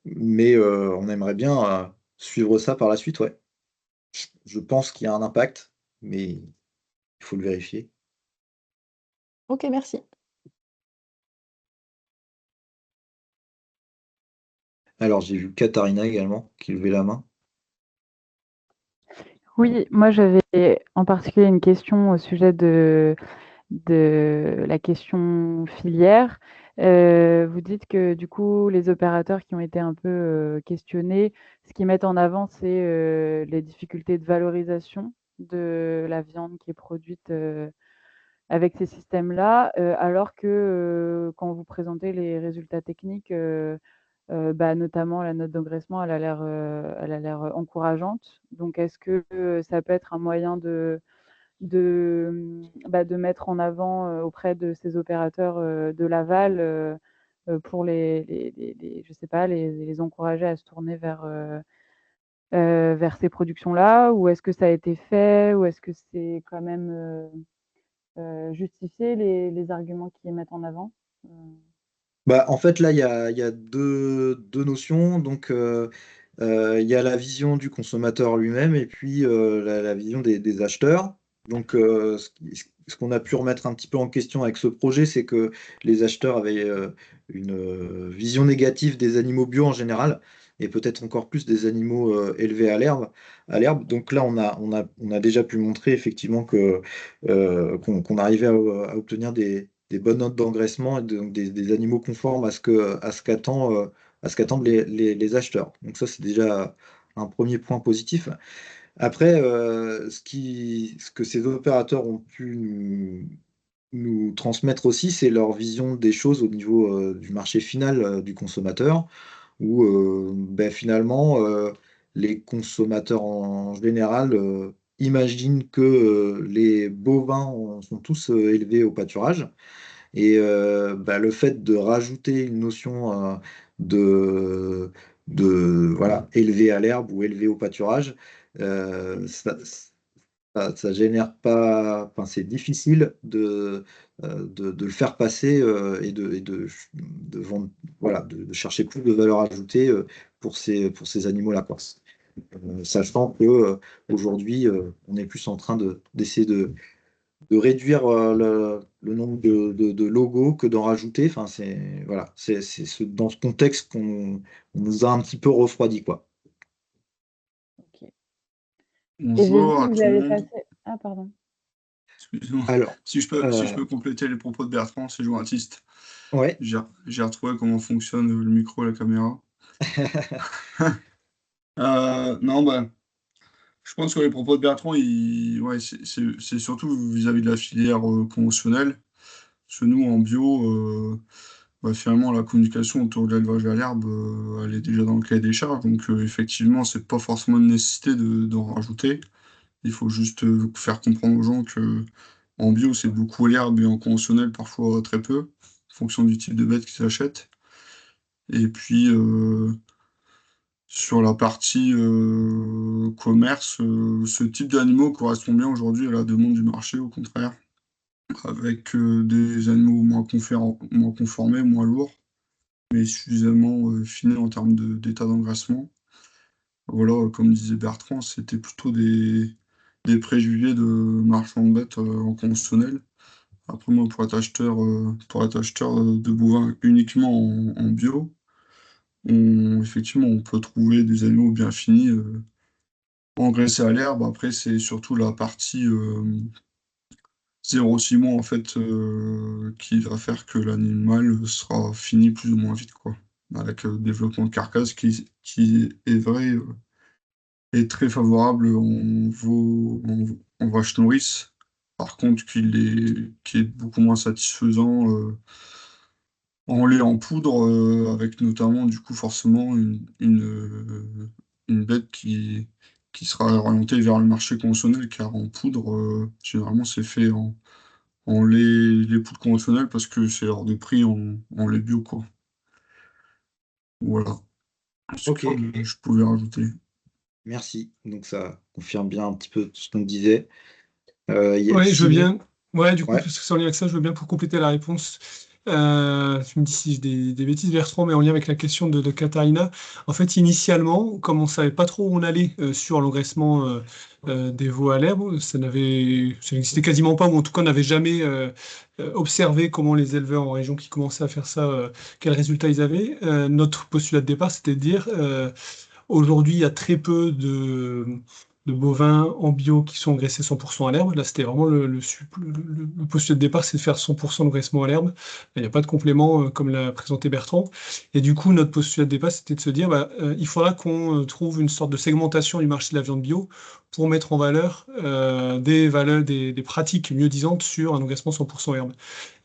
Mais on aimerait bien suivre ça par la suite, ouais. Je pense qu'il y a un impact, mais il faut le vérifier. OK, merci. Alors, j'ai vu Katharina également qui levait la main. Oui, moi j'avais en particulier une question au sujet de la question filière. Vous dites que du coup, les opérateurs qui ont été un peu questionnés, ce qu'ils mettent en avant, c'est les difficultés de valorisation de la viande qui est produite avec ces systèmes-là, alors que quand vous présentez les résultats techniques, notamment la note d'engraissement, elle a l'air encourageante. Donc, est-ce que ça peut être un moyen de mettre en avant auprès de ces opérateurs de l'aval pour je sais pas, les encourager à se tourner vers ces productions-là, ou est-ce que ça a été fait, ou est-ce que c'est quand même justifié les arguments qu'ils mettent en avant? En fait, là, il y a deux notions. Donc, il y a la vision du consommateur lui-même et puis la vision des acheteurs. Donc, ce qu'on a pu remettre un petit peu en question avec ce projet, c'est que les acheteurs avaient une vision négative des animaux bio en général et peut-être encore plus des animaux élevés à l'herbe. Donc là, on a déjà pu montrer effectivement qu'on arrivait à obtenir des bonnes notes d'engraissement et donc des animaux conformes à ce qu'attendent les acheteurs. Donc ça, c'est déjà un premier point positif. Après, ce que ces opérateurs ont pu nous transmettre aussi, c'est leur vision des choses au niveau du marché final du consommateur, où finalement, les consommateurs en général imagine que les bovins sont tous élevés au pâturage. Et le fait de rajouter une notion de, voilà, élevé à l'herbe ou élevé au pâturage, ça génère pas. Enfin, c'est difficile de le faire passer de vendre, voilà, de chercher plus de valeur ajoutée pour ces animaux-là, quoi. Sachant que aujourd'hui, on est plus en train d'essayer de réduire le nombre de logos que d'en rajouter. Enfin, voilà, dans ce contexte on nous a un petit peu refroidi, quoi. Ok. Et j'ai vu Bonjour à que vous tout le avez monde. passé. Ah, pardon. Excusez-moi. Alors, Si je peux compléter les propos de Bertrand, c'est Jean-Baptiste. ouais, J'ai retrouvé comment fonctionne le micro et la caméra. Non, je pense que les propos de Bertrand, ouais, c'est surtout vis-à-vis de la filière conventionnelle. Parce que nous, en bio, finalement, la communication autour de l'élevage à l'herbe, elle est déjà dans le cahier des charges. Donc, effectivement, c'est pas forcément une nécessité d'en rajouter. Il faut juste faire comprendre aux gens que en bio, c'est beaucoup l'herbe et en conventionnel, parfois très peu, en fonction du type de bête qu'ils achètent. Et puis, sur la partie commerce, ce type d'animaux correspond bien aujourd'hui à la demande du marché, au contraire, avec des animaux moins conformés, moins lourds, mais suffisamment finés en termes d'état d'engraissement. Voilà, comme disait Bertrand, c'était plutôt des préjugés de marchands de bêtes en conventionnel. Après, moi, pour être acheteur de bovins uniquement en bio, effectivement, on peut trouver des animaux bien finis, engraissés à l'herbe. Après, c'est surtout la partie 0,6 mois, en fait, qui va faire que l'animal sera fini plus ou moins vite, quoi. Avec le développement de carcasse qui est vrai, est très favorable en vache nourrice. Par contre, qui est beaucoup moins satisfaisant en lait en poudre, avec notamment, du coup, forcément, une bête qui sera orientée vers le marché conventionnel, car en poudre, généralement, c'est fait en lait poudre conventionnel parce que c'est hors de prix en lait bio, quoi. Voilà ce ok, que je pouvais rajouter. merci. Donc ça confirme bien un petit peu tout ce qu'on disait. Oui, je veux Sinon, bien. Ouais, du coup, ouais, parce que c'est en lien avec ça, je veux bien pour compléter la réponse. Tu me dis si j'ai des bêtises, Bertrand, mais en lien avec la question de Katharina. En fait, initialement, comme on savait pas trop où on allait sur l'engraissement des veaux à l'herbe, ça n'existait quasiment pas, ou en tout cas, on n'avait jamais observé comment les éleveurs en région qui commençaient à faire ça, quels résultats ils avaient. Notre postulat de départ, c'était de dire aujourd'hui, il y a très peu de bovins en bio qui sont engraissés 100% à l'herbe. Là, c'était vraiment le postulat de départ, c'est de faire 100% d'engraissement à l'herbe. Il n'y a pas de complément, comme l'a présenté Bertrand. Et du coup, notre postulat de départ, c'était de se dire, il faudra qu'on trouve une sorte de segmentation du marché de la viande bio pour mettre en valeur des pratiques mieux-disantes sur un engraissement 100% herbe.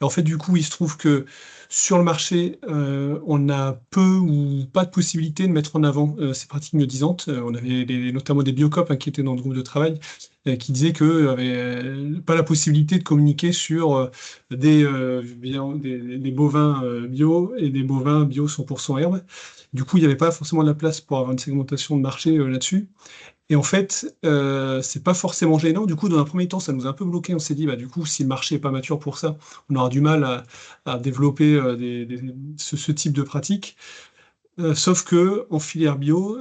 Et en fait, du coup, il se trouve que sur le marché, on a peu ou pas de possibilité de mettre en avant ces pratiques mieux-disantes. On avait notamment des biocopes qui étaient dans le groupe de travail qui disaient qu'ils n'avaient pas la possibilité de communiquer sur des bovins bio et des bovins bio 100% herbe. Du coup, il n'y avait pas forcément de la place pour avoir une segmentation de marché là-dessus. Et en fait, c'est pas forcément gênant. Du coup, dans un premier temps, ça nous a un peu bloqué. On s'est dit, du coup, si le marché est pas mature pour ça, on aura du mal à développer ce type de pratique. Sauf que en filière bio,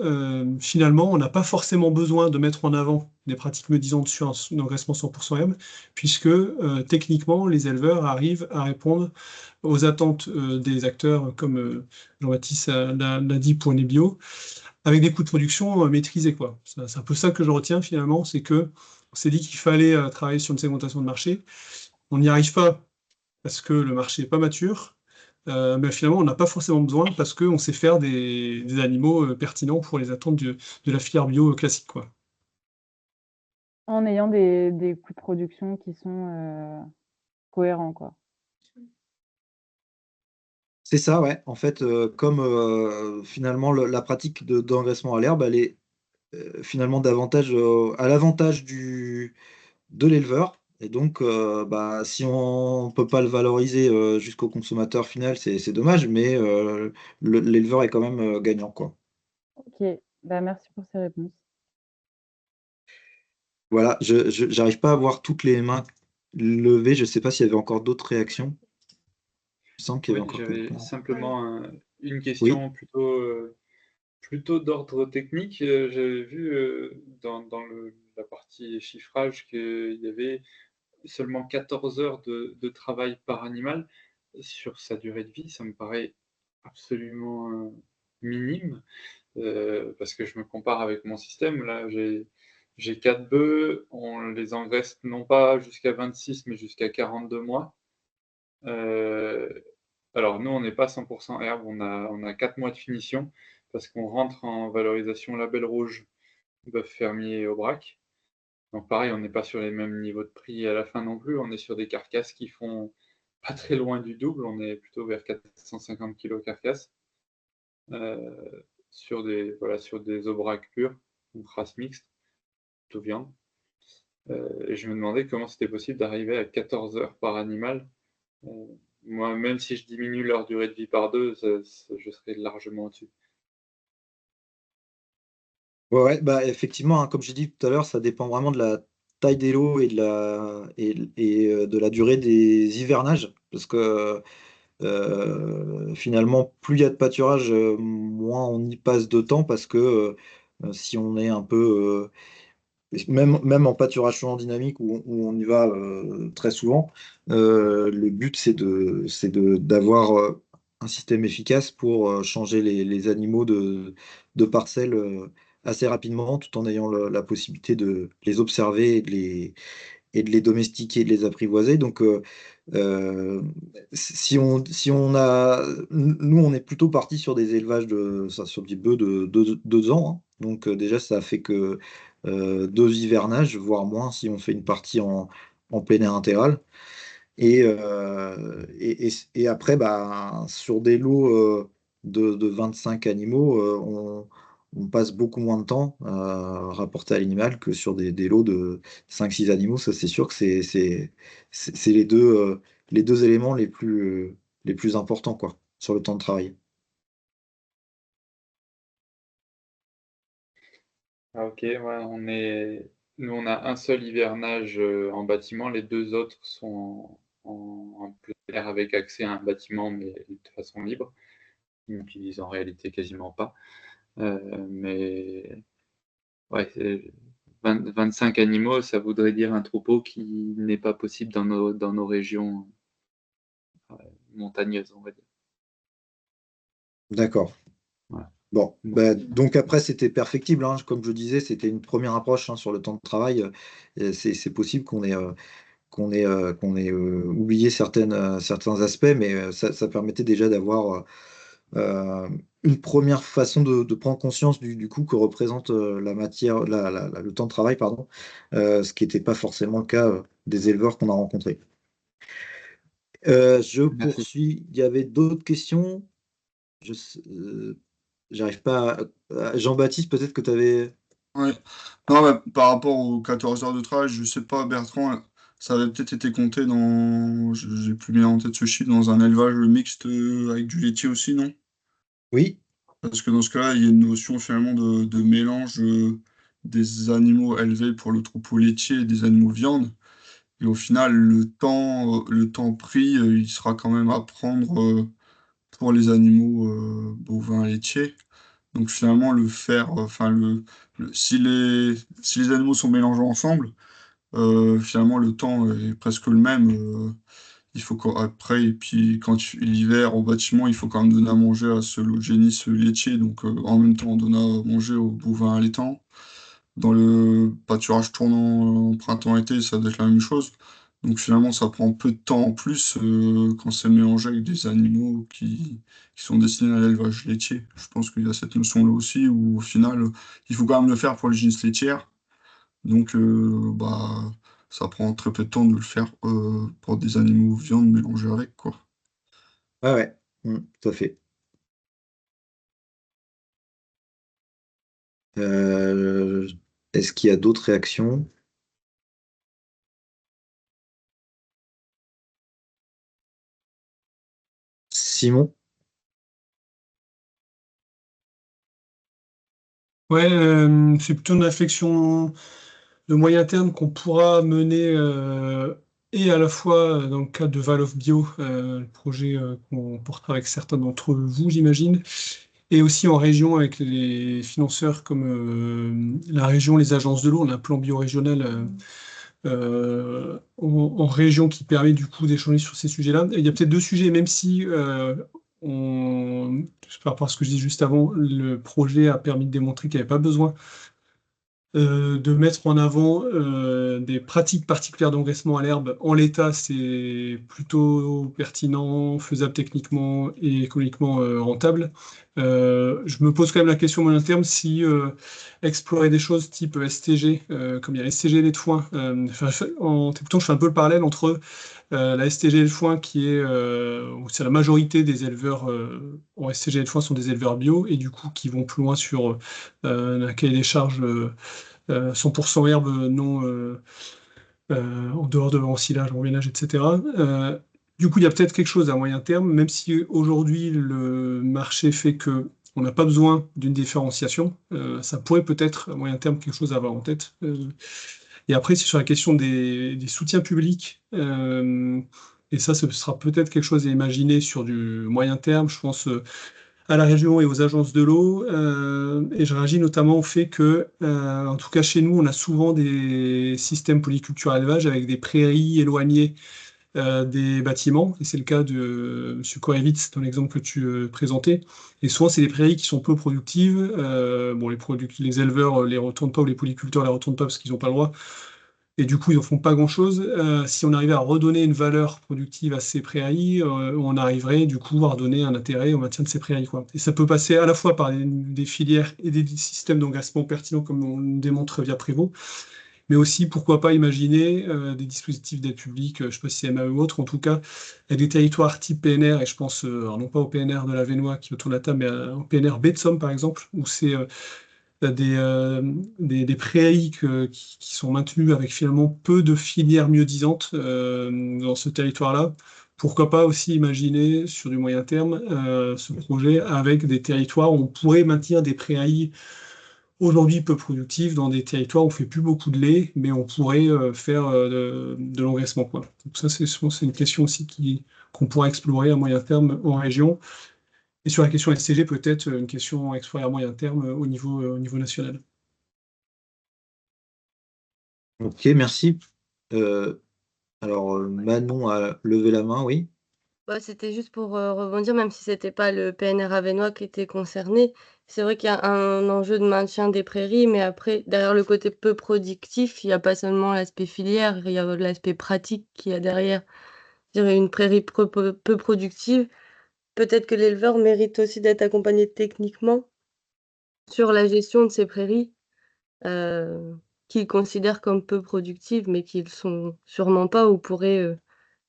finalement, on n'a pas forcément besoin de mettre en avant des pratiques médisantes sur un engraissement 100% M, puisque techniquement, les éleveurs arrivent à répondre aux attentes des acteurs, comme Jean-Baptiste l'a dit pour les bio, avec des coûts de production maîtrisés, quoi. C'est un peu ça que je retiens finalement, c'est que on s'est dit qu'il fallait travailler sur une segmentation de marché. On n'y arrive pas parce que le marché n'est pas mature, mais finalement on n'a pas forcément besoin parce qu'on sait faire des animaux pertinents pour les attentes de la filière bio classique, quoi. En ayant des coûts de production qui sont cohérents, quoi. c'est ça, ouais. En fait, comme finalement la pratique d'engraissement à l'herbe, elle est finalement davantage à l'avantage de l'éleveur. Et donc, bah, si on peut pas le valoriser jusqu'au consommateur final, c'est dommage, mais l'éleveur est quand même gagnant, quoi. Ok, bah, merci pour ces réponses. Voilà, j'arrive pas à voir toutes les mains levées. Je sais pas s'il y avait encore d'autres réactions. Je sens qu'il y avait Oui, encore j'avais quelqu'un. simplement une Oui, question plutôt d'ordre technique. J'avais vu dans la partie chiffrage qu'il y avait seulement 14 heures de travail par animal sur sa durée de vie. Ça me paraît absolument minime parce que je me compare avec mon système. Là, j'ai 4 bœufs, on les engraisse non pas jusqu'à 26, mais jusqu'à 42 mois. Euh, alors, nous, on n'est pas 100% herbe, on a 4 mois de finition parce qu'on rentre en valorisation label rouge, bœuf fermier et Aubrac. Donc, pareil, on n'est pas sur les mêmes niveaux de prix à la fin non plus. On est sur des carcasses qui font pas très loin du double. On est plutôt vers 450 kg carcasse sur des Aubrac purs, donc race mixte, plutôt viande. Et je me demandais comment c'était possible d'arriver à 14 heures par animal. Euh, Moi, même si je diminue leur durée de vie par deux, je serais largement au-dessus. ouais, ouais, bah effectivement, hein, comme j'ai dit tout à l'heure, ça dépend vraiment de la taille des lots et de la durée des hivernages. Parce que finalement, plus il y a de pâturage, moins on y passe de temps parce que si on est un peu même en pâturage en dynamique où on y va très souvent, le but d'avoir un système efficace pour changer les animaux de parcelles assez rapidement tout en ayant la possibilité de les observer et de les domestiquer et de les apprivoiser. Donc, euh, si on a, nous, on est plutôt parti sur des élevages sur des bœufs de 2 ans, hein. Donc, déjà, ça fait que 2 hivernages, voire moins si on fait une partie en plein air intégral. Et après, bah, sur des lots de 25 animaux, on passe beaucoup moins de temps rapporté à l'animal que sur des lots de 5-6 animaux. Ça, c'est sûr que c'est les deux éléments les plus importants, quoi, sur le temps de travail. Ah, ok, ouais, nous, on a un seul hivernage en bâtiment, les deux autres sont en plein air avec accès à un bâtiment, mais de façon libre. Ils n'utilisent en réalité quasiment pas. Mais ouais, 25 animaux, ça voudrait dire un troupeau qui n'est pas possible dans nos régions montagneuses, on va dire. D'accord. Voilà. Bon, Bon. bah, donc après, c'était perfectible, hein. Comme je disais, c'était une première approche hein, sur le temps de travail. C'est possible qu'on ait oublié certains aspects, mais ça permettait déjà d'avoir une première façon de prendre conscience du coût que représente la matière, le temps de travail, pardon, ce qui n'était pas forcément le cas des éleveurs qu'on a rencontrés. Je Merci. poursuis. Il y avait d'autres questions. J'arrive pas Jean-Baptiste, peut-être que tu avais. Ouais. Non, bah, par rapport aux 14 heures de travail, je sais pas, Bertrand, ça avait peut-être été compté dans, j'ai plus bien en tête ce chiffre, dans un élevage mixte avec du laitier aussi, non? Oui, Parce que dans ce cas-là, il y a une notion finalement de mélange des animaux élevés pour le troupeau laitier et des animaux viande. Et au final, le temps pris, il sera quand même à prendre pour les animaux bovins laitiers. Donc finalement, le faire, enfin si les animaux sont mélangés ensemble, finalement le temps est presque le même. Il faut qu'après, et puis l'hiver au bâtiment, il faut quand même donner à manger à ce lot de génisses laitier. Donc en même temps, on donne à manger aux bovins allaitants. Dans le pâturage tournant en printemps-été, ça doit être la même chose. Donc finalement, ça prend peu de temps en plus quand c'est mélangé avec des animaux qui sont destinés à l'élevage laitier. Je pense qu'il y a cette notion-là aussi où au final, il faut quand même le faire pour les génisses laitières. Donc bah, ça prend très peu de temps de le faire pour des animaux viande mélangés avec, quoi. ouais, ouais, tout à fait. Euh, Est-ce qu'il y a d'autres réactions? Simon? Ouais, c'est plutôt une réflexion de moyen terme qu'on pourra mener et à la fois dans le cadre de Val of Bio, le projet qu'on portera avec certains d'entre vous, j'imagine, et aussi en région avec les financeurs comme la région, les agences de l'eau. On a un plan bio-régional en région qui permet du coup d'échanger sur ces sujets-là. Il y a peut-être deux sujets, même si par rapport à ce que je disais juste avant, le projet a permis de démontrer qu'il n'y avait pas besoin de mettre en avant des pratiques particulières d'engraissement à l'herbe. En l'état, c'est plutôt pertinent, faisable techniquement et économiquement rentable. Je me pose quand même la question à moyen terme si explorer des choses type STG, comme il y a STG lait de foin, en Tétouton, je fais un peu le parallèle entre la STG lait de foin qui est, où c'est la majorité des éleveurs en STG lait de foin sont des éleveurs bio et du coup qui vont plus loin sur un cahier des charges 100% herbe non en dehors de ensilage, remêlage, etc. Du coup, il y a peut-être quelque chose à moyen terme, même si aujourd'hui le marché fait que on n'a pas besoin d'une différenciation, ça pourrait peut-être à moyen terme quelque chose à avoir en tête. Et après, c'est sur la question des soutiens publics. Et ça, ce sera peut-être quelque chose à imaginer sur du moyen terme. Je pense à la région et aux agences de l'eau. Et je réagis notamment au fait que, en tout cas chez nous, on a souvent des systèmes polyculture élevage avec des prairies éloignées des bâtiments. Et c'est le cas de M. Korevitz dans l'exemple que tu présentais. Et souvent, c'est des prairies qui sont peu productives. Bon, les éleveurs les retournent pas ou les polyculteurs les retournent pas parce qu'ils n'ont pas le droit. Et du coup, ils n'en font pas grand-chose. Si on arrivait à redonner une valeur productive à ces prairies, on arriverait du coup à redonner un intérêt au maintien de ces prairies, quoi. Et ça peut passer à la fois par des filières et des systèmes d'engagement pertinents, comme on le démontre via Prévost, mais aussi, pourquoi pas, imaginer des dispositifs d'aide publique, je ne sais pas si c'est MAE ou autre, en tout cas, avec des territoires type PNR, et je pense, alors non pas au PNR de la Vénois qui est autour de la table, mais au PNR baie de Somme, par exemple, où c'est des, euh, des prairies qui sont maintenues avec finalement peu de filières mieux-disantes dans ce territoire-là. Pourquoi pas aussi imaginer sur du moyen terme ce projet avec des territoires où on pourrait maintenir des prairies aujourd'hui peu productives dans des territoires où on fait plus beaucoup de lait, mais on pourrait faire de l'engraissement, quoi. Donc ça, je pense que c'est une question aussi qu'on pourra explorer à moyen terme en région. Et sur la question SCG, peut-être une question à explorer à moyen terme au niveau national. Ok, merci. Euh, alors, Manon a levé la main, oui. Bah, c'était juste pour rebondir, même si c'était pas le PNR avenois qui était concerné. C'est vrai qu'il y a un enjeu de maintien des prairies, mais après, derrière le côté peu productif, il n'y a pas seulement l'aspect filière, il y a l'aspect pratique qu'il y a derrière. Je dirais une prairie peu productive. Peut-être que l'éleveur mérite aussi d'être accompagné techniquement sur la gestion de ces prairies, qu'il considère comme peu productives, mais qui le sont sûrement pas ou pourraient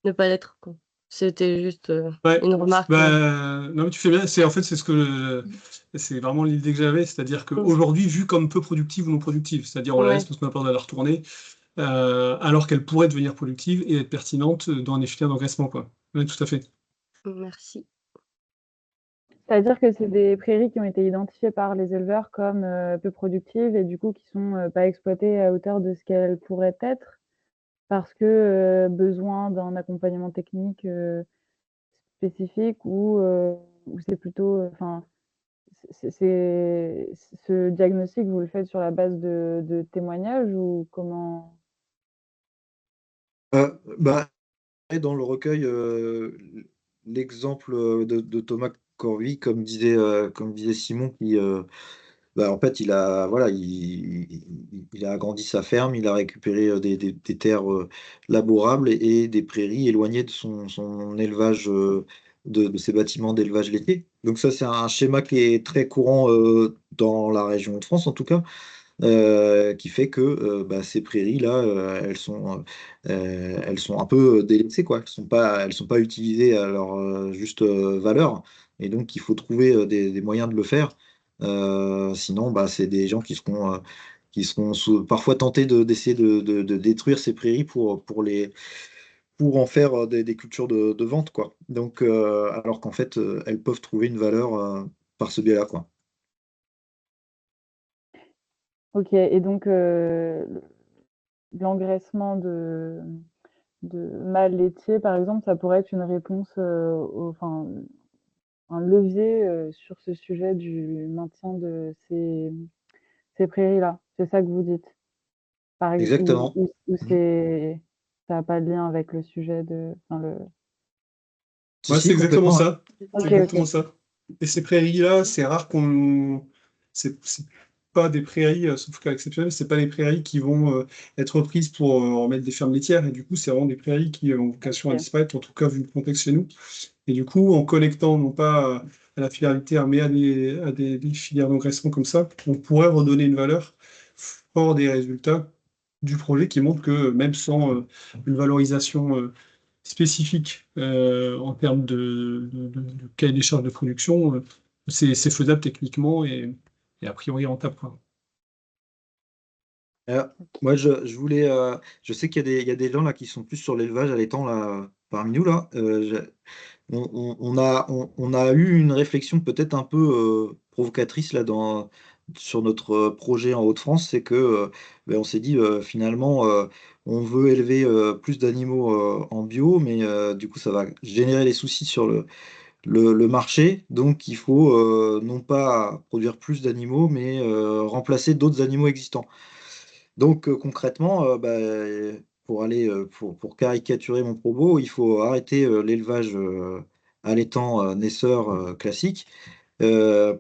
ne pas l'être, quoi. C'était juste Ouais, une remarque. non, mais tu fais bien. En fait, c'est vraiment l'idée que j'avais, c'est-à-dire Mm. qu'aujourd'hui, vue comme peu productive ou non productive, c'est-à-dire on la laisse Ouais, parce qu'on a peur de la retourner, alors qu'elle pourrait devenir productive et être pertinente dans des filières d'engraissement, quoi. Ouais, tout à fait. merci. C'est-à-dire que c'est des prairies qui ont été identifiées par les éleveurs comme peu productives et du coup qui sont pas exploitées à hauteur de ce qu'elles pourraient être parce que besoin d'un accompagnement technique spécifique ou c'est plutôt, enfin, ce diagnostic, vous le faites sur la base de témoignages ou comment? Bah, dans le recueil, l'exemple de Thomas Corvi, comme disait Simon, bah, en fait, il a agrandi sa ferme, il a récupéré des terres labourables et des prairies éloignées de son élevage, de ses bâtiments d'élevage laitier. Donc ça, c'est un schéma qui est très courant dans la région de France, en tout cas, qui fait que bah, ces prairies-là, elles sont un peu délaissées, quoi. Elles sont pas utilisées à leur juste valeur. Et donc, il faut trouver des moyens de le faire. Sinon, c'est des gens qui seront parfois tentés d'essayer de détruire ces prairies pour en faire des cultures de vente, quoi. Donc, alors qu'en fait, elles peuvent trouver une valeur par ce biais-là, quoi. Ok, et donc l'engraissement de mâles laitiers, par exemple, ça pourrait être une réponse, enfin, un levier sur ce sujet du maintien de ces prairies-là. C'est ça que vous dites. Exactement. Ou ça n'a pas de lien avec le sujet de. Enfin, Si, Ouais, c'est si, exactement complètement, ouais. ça. C'est Ok, exactement ok. ça. Et ces prairies-là, c'est rare qu'on. C'est pas des prairies, sauf cas exceptionnel, c'est pas des prairies qui vont être reprises pour remettre des fermes laitières. Et du coup, c'est vraiment des prairies qui ont vocation à Ok. disparaître, en tout cas vu le contexte chez nous. Et du coup, en connectant non pas à la filière laitière, mais des filières d'engraissement comme ça, on pourrait redonner une valeur fort des résultats du projet qui montrent que même sans une valorisation spécifique en termes de cahier des charges de production, c'est faisable techniquement et a priori rentable, quoi. Euh, Moi, je voulais. Je sais qu'il y a des gens là qui sont plus sur l'élevage à l'étang là parmi nous là. On a eu une réflexion peut-être un peu provocatrice là sur notre projet en Hauts-de-France, c'est que on s'est dit finalement on veut élever plus d'animaux en bio, mais du coup ça va générer des soucis sur le marché, donc il faut non pas produire plus d'animaux, mais remplacer d'autres animaux existants. Donc concrètement, pour caricaturer mon propos, il faut arrêter l'élevage à l'étang naisseur classique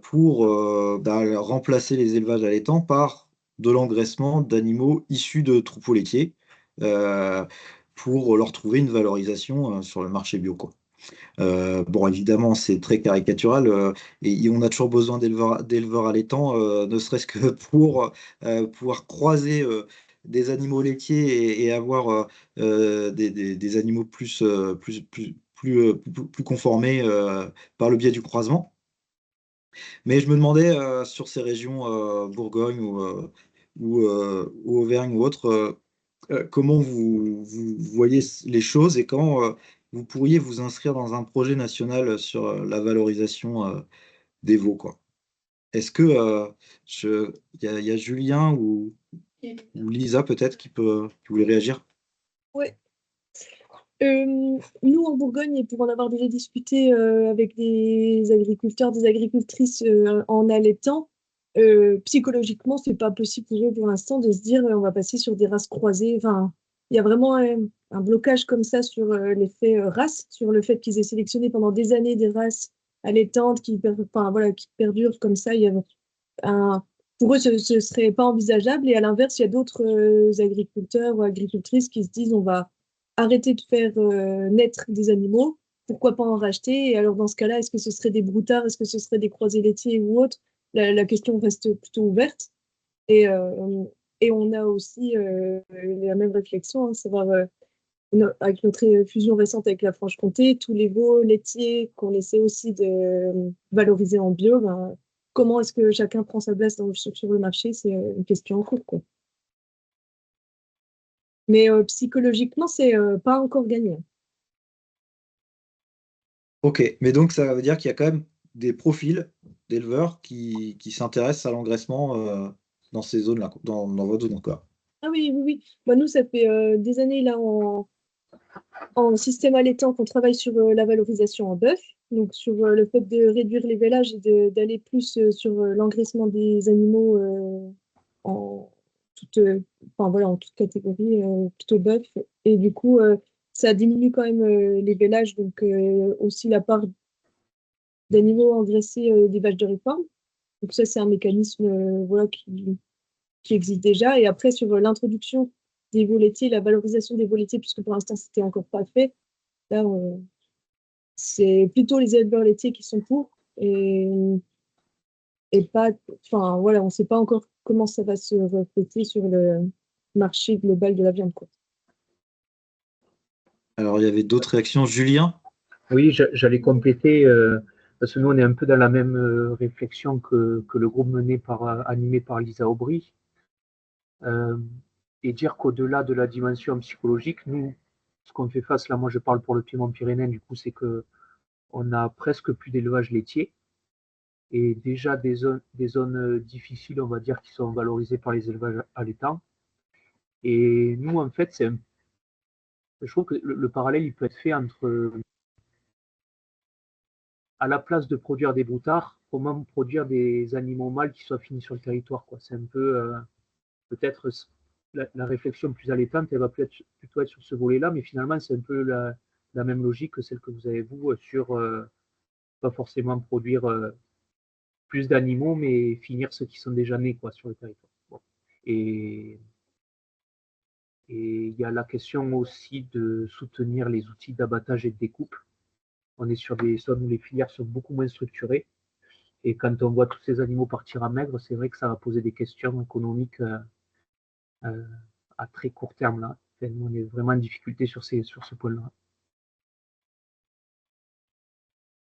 pour remplacer les élevages à l'étang par de l'engraissement d'animaux issus de troupeaux laitiers euh, pour leur trouver une valorisation sur le marché bio, quoi. Bon, évidemment, c'est très caricatural et on a toujours besoin d'éleveurs allaitants, ne serait-ce que pour pouvoir croiser des animaux laitiers et avoir des animaux plus conformés par le biais du croisement. Mais je me demandais sur ces régions Bourgogne ou Auvergne ou autres, comment vous voyez les choses et quand vous pourriez vous inscrire dans un projet national sur la valorisation des veaux, quoi. Est-ce que il y a Julien ou Lisa peut-être qui voulait réagir? Ouais. Nous, en Bourgogne, et pour en avoir déjà discuté avec des agriculteurs, des agricultrices en allaitant, psychologiquement, c'est pas possible pour eux pour l'instant de se dire on va passer sur des races croisées. Enfin, il y a vraiment un blocage comme ça sur l'effet race, sur le fait qu'ils aient sélectionné pendant des années des races allaitantes enfin, voilà, qui perdurent comme ça. Il y a pour eux, ce serait pas envisageable. Et à l'inverse, il y a d'autres agriculteurs ou agricultrices qui se disent on va arrêter de faire naître des animaux, pourquoi pas en racheter? Et alors, dans ce cas-là, est-ce que ce serait des broutards, est-ce que ce serait des croisés laitiers ou autres? La question reste plutôt ouverte. Et, euh, et on a aussi la même réflexion, hein, savoir, avec notre fusion récente avec la Franche-Comté, tous les veaux laitiers qu'on essaie aussi de valoriser en bio, ben, comment est-ce que chacun prend sa place sur le marché? C'est une question en cours, quoi. Mais psychologiquement, c'est pas encore gagné. Ok, mais donc ça veut dire qu'il y a quand même des profils d'éleveurs qui s'intéressent à l'engraissement dans ces zones-là, dans votre zone encore. Ah oui, oui, oui. Bah, nous, ça fait des années là en système allaitant qu'on travaille sur la valorisation en bœuf, donc sur le fait de réduire les vélages et d'aller plus sur l'engraissement des animaux en toute, enfin, voilà, en toute catégorie, plutôt bœuf. Et du coup, ça diminue quand même les vélages, donc aussi la part d'animaux engraissés des vaches de réforme. Donc ça, c'est un mécanisme voilà, qui existe déjà. Et après, sur l'introduction des veaux laitiers, la valorisation des veaux laitiers, puisque pour l'instant, c'était encore pas fait, là, c'est plutôt les éleveurs laitiers qui sont pour. Et pas, enfin, voilà, on ne sait pas encore comment ça va se refléter sur le marché global de la viande, quoi. Alors, il y avait d'autres réactions. Julien? Oui, j'allais compléter parce que nous, on est un peu dans la même réflexion que le groupe animé par Lisa Aubry. Et dire qu'au-delà de la dimension psychologique, nous, ce qu'on fait face, là, moi je parle pour le Piémont-Pyrénées, du coup, c'est qu'on a presque plus d'élevage laitier et déjà des zones difficiles, on va dire, qui sont valorisées par les élevages allaitants. Et nous, en fait, je trouve que le parallèle, il peut être fait entre, à la place de produire des broutards, comment produire des animaux mâles qui soient finis sur le territoire, quoi. C'est un peu, peut-être, la réflexion plus allaitante, elle va plutôt être sur ce volet-là, mais finalement, c'est un peu la même logique que celle que vous avez, vous, sur pas forcément produire plus d'animaux, mais finir ceux qui sont déjà nés, quoi, sur le territoire. Bon. Et il y a la question aussi de soutenir les outils d'abattage et de découpe. On est sur des zones où les filières sont beaucoup moins structurées. Et quand on voit tous ces animaux partir à maigre, c'est vrai que ça va poser des questions économiques à très court terme, là. Enfin, on est vraiment en difficulté sur ce point-là.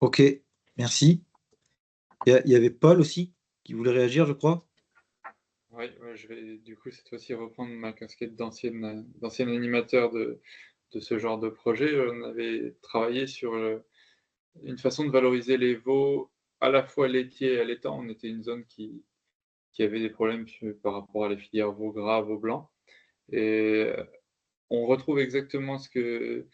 Ok, merci. Il y avait Paul aussi qui voulait réagir, je crois. Oui, je vais du coup cette fois-ci reprendre ma casquette d'ancien animateur de ce genre de projet. On avait travaillé sur une façon de valoriser les veaux à la fois laitiers et allaitants. On était une zone qui avait des problèmes par rapport à la filière veau gras, veau blanc. Et on retrouve exactement ce qu'il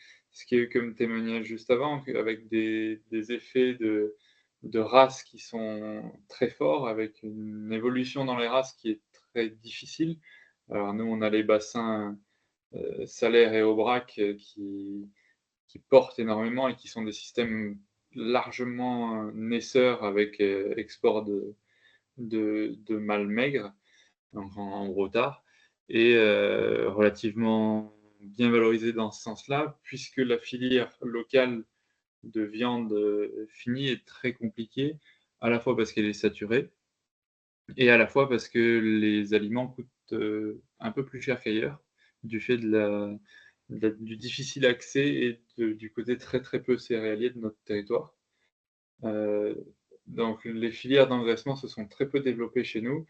y a eu comme témoignage juste avant, avec des effets de races qui sont très forts, avec une évolution dans les races qui est très difficile. Alors nous, on a les bassins Salaire et Aubrac qui portent énormément et qui sont des systèmes largement naisseurs avec export de mâles maigres, donc en gros tard, et relativement bien valorisés dans ce sens-là, puisque la filière locale de viande finie est très compliquée, à la fois parce qu'elle est saturée, et à la fois parce que les aliments coûtent un peu plus cher qu'ailleurs, du fait du difficile accès et du côté très très peu céréalier de notre territoire. Donc les filières d'engraissement se sont très peu développées chez nous,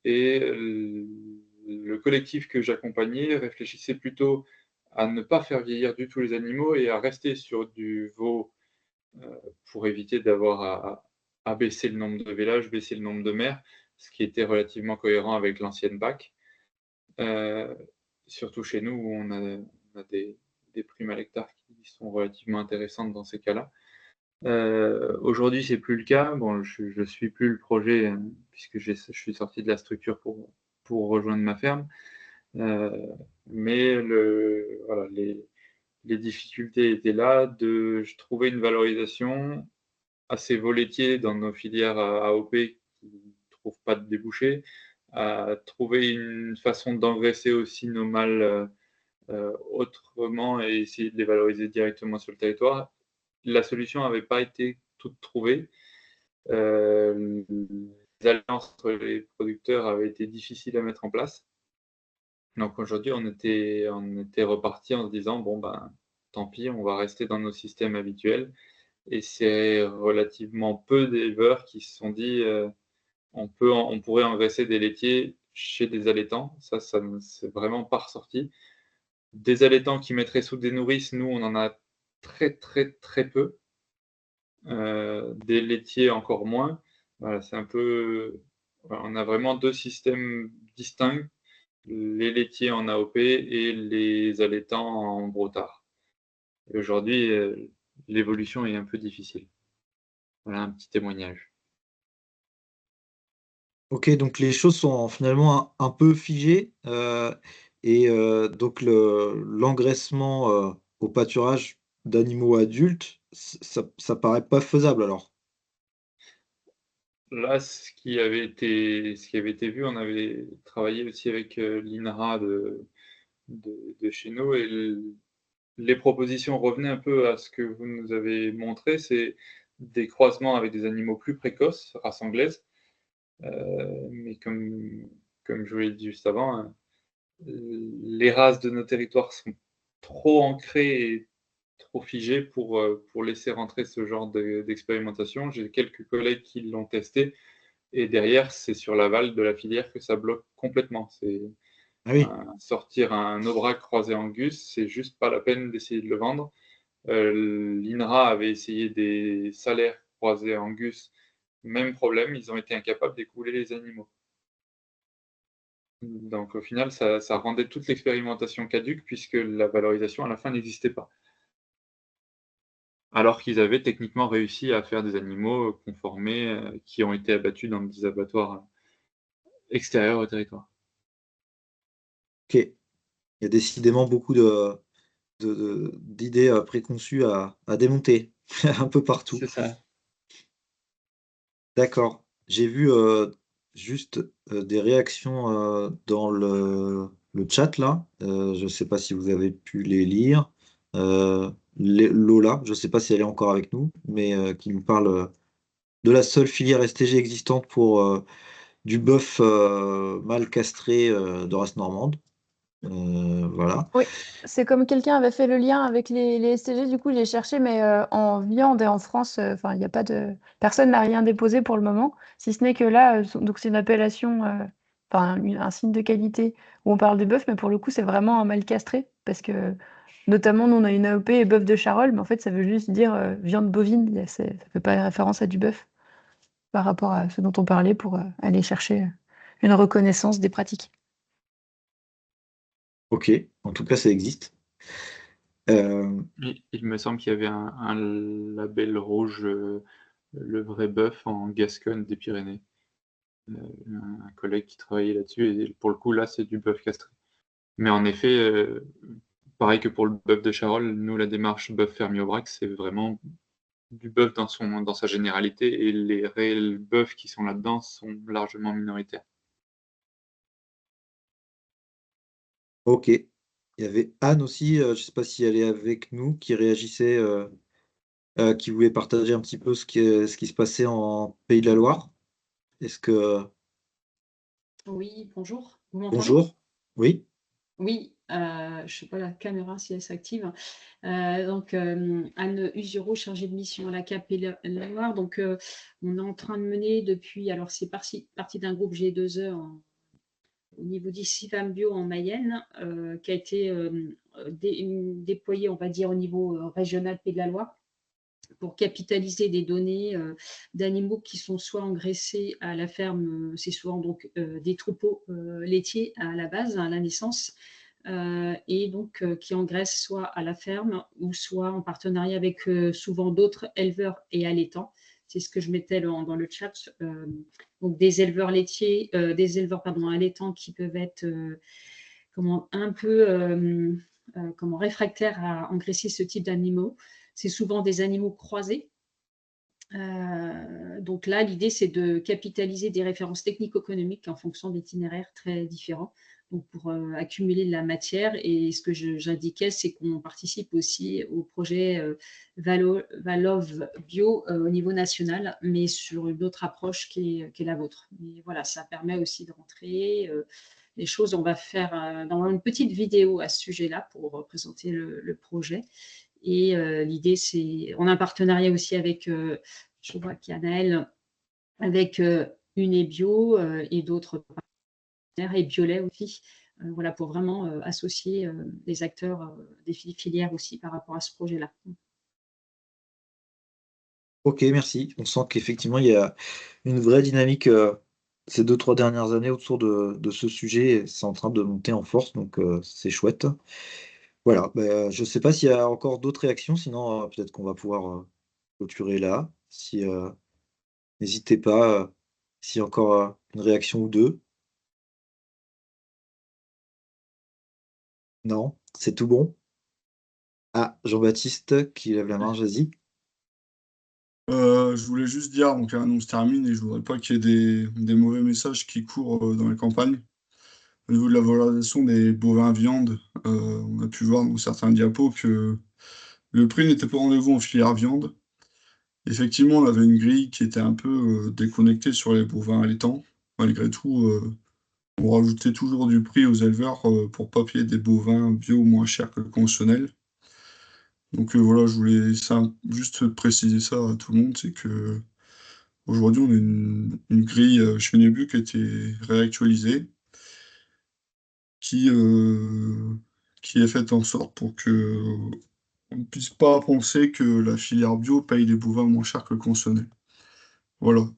et le collectif que j'accompagnais réfléchissait plutôt à ne pas faire vieillir du tout les animaux et à rester sur du veau pour éviter d'avoir à baisser le nombre de vélages, baisser le nombre de mères, ce qui était relativement cohérent avec l'ancienne PAC. Surtout chez nous où on a des primes à l'hectare qui sont relativement intéressantes dans ces cas-là. Aujourd'hui, c'est plus le cas. Bon, je suis plus le projet puisque je suis sorti de la structure pour rejoindre ma ferme. Mais voilà, les difficultés étaient là de trouver une valorisation assez volatilité dans nos filières AOP qui ne trouvent pas de débouchés, à trouver une façon d'engraisser aussi nos mâles autrement et essayer de les valoriser directement sur le territoire. La solution n'avait pas été toute trouvée. Les alliances entre les producteurs avaient été difficiles à mettre en place. Donc aujourd'hui, on était reparti en se disant bon ben tant pis, on va rester dans nos systèmes habituels. Et c'est relativement peu d'éleveurs qui se sont dit on pourrait engraisser des laitiers chez des allaitants. Ça c'est vraiment pas ressorti. Des allaitants qui mettraient sous des nourrices, nous on en a très très très peu. Des laitiers encore moins. Voilà, c'est un peu. Voilà, on a vraiment deux systèmes distincts, les laitiers en AOP et les allaitants en broutard. Et aujourd'hui, l'évolution est un peu difficile. Voilà un petit témoignage. Ok, donc les choses sont finalement un peu figées. Et donc l'engraissement au pâturage d'animaux adultes, ça paraît pas faisable alors. Là, ce qui avait été vu, on avait travaillé aussi avec l'INRA de chez nous, et les propositions revenaient un peu à ce que vous nous avez montré, c'est des croisements avec des animaux plus précoces, race anglaise, mais comme je vous l'ai dit juste avant, les races de nos territoires sont trop ancrées et trop figé pour laisser rentrer ce genre d'expérimentation. J'ai quelques collègues qui l'ont testé et derrière, c'est sur l'aval de la filière que ça bloque complètement. Ah oui, Sortir un Aubrac croisé Angus, c'est juste pas la peine d'essayer de le vendre. L'INRA avait essayé des salaires croisés Angus, même problème, ils ont été incapables d'écouler les animaux. Donc au final, ça rendait toute l'expérimentation caduque puisque la valorisation à la fin n'existait pas. Alors qu'ils avaient techniquement réussi à faire des animaux conformés qui ont été abattus dans des abattoirs extérieurs au territoire. ok. Il y a décidément beaucoup d'idées préconçues à démonter un peu partout. C'est ça. D'accord. J'ai vu juste des réactions dans le chat là. Je ne sais pas si vous avez pu les lire. Lola, je ne sais pas si elle est encore avec nous, mais qui nous parle de la seule filière STG existante pour du bœuf mâle castré de race normande. Voilà. Oui, c'est comme quelqu'un avait fait le lien avec les STG, du coup, j'ai cherché, mais en viande et en France, enfin, il n'y a pas de. Personne n'a rien déposé pour le moment, si ce n'est que là, donc c'est une appellation, enfin, un signe de qualité où on parle de bœuf, mais pour le coup, c'est vraiment un mâle castré, parce que notamment, nous, on a une AOP bœuf de Charolles, mais en fait, ça veut juste dire viande bovine, ça ne fait pas référence à du bœuf par rapport à ce dont on parlait pour aller chercher une reconnaissance des pratiques. Ok. En tout cas, ça existe. Il me semble qu'il y avait un label rouge, le vrai bœuf en Gascogne des Pyrénées. Un collègue qui travaillait là-dessus, et pour le coup, là, c'est du bœuf castré. Mais en effet, pareil que pour le bœuf de Charolles, nous, la démarche bœuf fermier au braque, c'est vraiment du bœuf dans sa généralité, et les réels bœufs qui sont là-dedans sont largement minoritaires. Ok. Il y avait Anne aussi, je ne sais pas si elle est avec nous, qui réagissait, qui voulait partager un petit peu ce qui se passait en Pays de la Loire. Est-ce que... Oui, bonjour. Vous m'entendez? Bonjour. Oui. Oui, je ne sais pas la caméra si elle s'active. Donc, Anne Usureau, chargée de mission à la CAP et la Loire. Donc, on est en train de mener depuis, alors c'est parti d'un groupe G2E au niveau d'ici Femmes Bio en Mayenne, qui a été déployé, on va dire, au niveau régional Pays de la Loire, pour capitaliser des données d'animaux qui sont soit engraissés à la ferme, c'est souvent donc des troupeaux laitiers à la base, à la naissance, et donc qui engraissent soit à la ferme ou soit en partenariat avec souvent d'autres éleveurs et allaitants. C'est ce que je mettais dans le chat. Donc des éleveurs laitiers, des éleveurs allaitants qui peuvent être un peu réfractaires à engraisser ce type d'animaux. C'est souvent des animaux croisés. Donc là, l'idée, c'est de capitaliser des références technico-économiques en fonction d'itinéraires très différents, donc pour accumuler de la matière. Et ce que j'indiquais, c'est qu'on participe aussi au projet Valov Bio au niveau national, mais sur une autre approche qui est la vôtre. Mais voilà, ça permet aussi de rentrer les choses. On va faire dans une petite vidéo à ce sujet-là pour présenter le projet. Et l'idée, c'est, on a un partenariat aussi avec, je vois qu'il y a Naël, avec Unebio et d'autres partenaires, et Biolay aussi, voilà, pour vraiment associer les acteurs des filières aussi par rapport à ce projet-là. Ok, merci. On sent qu'effectivement, il y a une vraie dynamique ces 2-3 dernières années autour de ce sujet. C'est en train de monter en force, donc c'est chouette. Voilà, bah, je ne sais pas s'il y a encore d'autres réactions, sinon peut-être qu'on va pouvoir clôturer là. Si, n'hésitez pas, s'il y a encore une réaction ou deux. Non, c'est tout bon. Ah, Jean-Baptiste qui lève la main, vas-y. Je voulais juste dire, donc on se termine et je voudrais pas qu'il y ait des mauvais messages qui courent dans les campagnes. Au niveau de la valorisation des bovins viande, on a pu voir dans certains diapos que le prix n'était pas au rendez-vous en filière viande. Effectivement, on avait une grille qui était un peu déconnectée sur les bovins allaitants. Malgré tout, on rajoutait toujours du prix aux éleveurs pour pas payer des bovins bio moins chers que le conventionnel. Donc voilà, je voulais juste préciser ça à tout le monde, c'est que aujourd'hui on a une grille chez Nebu qui a été réactualisée, qui, qui est faite en sorte pour que on ne puisse pas penser que la filière bio paye des bovins moins cher que le consommé. Voilà.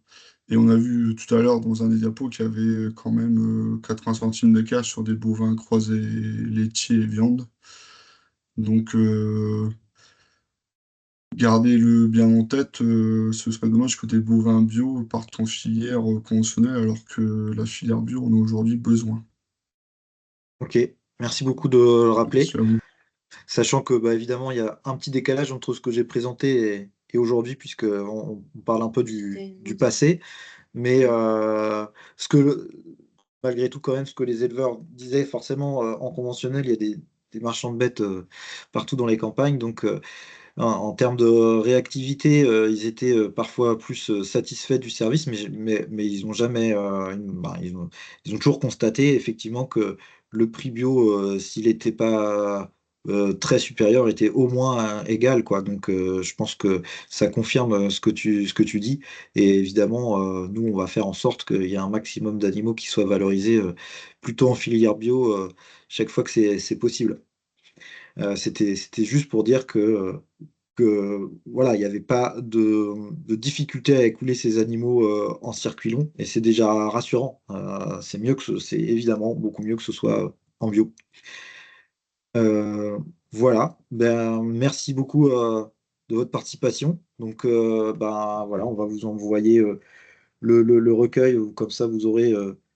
Et on a vu tout à l'heure dans un des diapos qu'il y avait quand même 80 centimes d'écart sur des bovins croisés laitiers et viande. Donc gardez-le bien en tête, ce serait dommage que des bovins bio partent en filière conventionnelle alors que la filière bio en a aujourd'hui besoin. Ok, merci beaucoup de le rappeler. Merci à vous. Sachant que bah, évidemment, il y a un petit décalage entre ce que j'ai présenté et aujourd'hui, puisqu'on parle un peu du passé. Mais malgré tout, quand même, ce que les éleveurs disaient, forcément, en conventionnel, il y a des marchands de bêtes partout dans les campagnes. Donc, en termes de réactivité, ils étaient parfois plus satisfaits du service, mais ils ont jamais, ils ont toujours constaté effectivement que le prix bio, s'il n'était pas très supérieur, était au moins égal, quoi. Donc, je pense que ça confirme ce que tu dis. Et évidemment, nous, on va faire en sorte qu'il y ait un maximum d'animaux qui soient valorisés plutôt en filière bio chaque fois que c'est possible. C'était juste pour dire que voilà, il n'y avait pas de difficulté à écouler ces animaux en circuit long, et c'est déjà rassurant. C'est évidemment beaucoup mieux que ce soit en bio. Voilà, ben, merci beaucoup de votre participation. Donc, ben, voilà, on va vous envoyer le recueil, comme ça vous aurez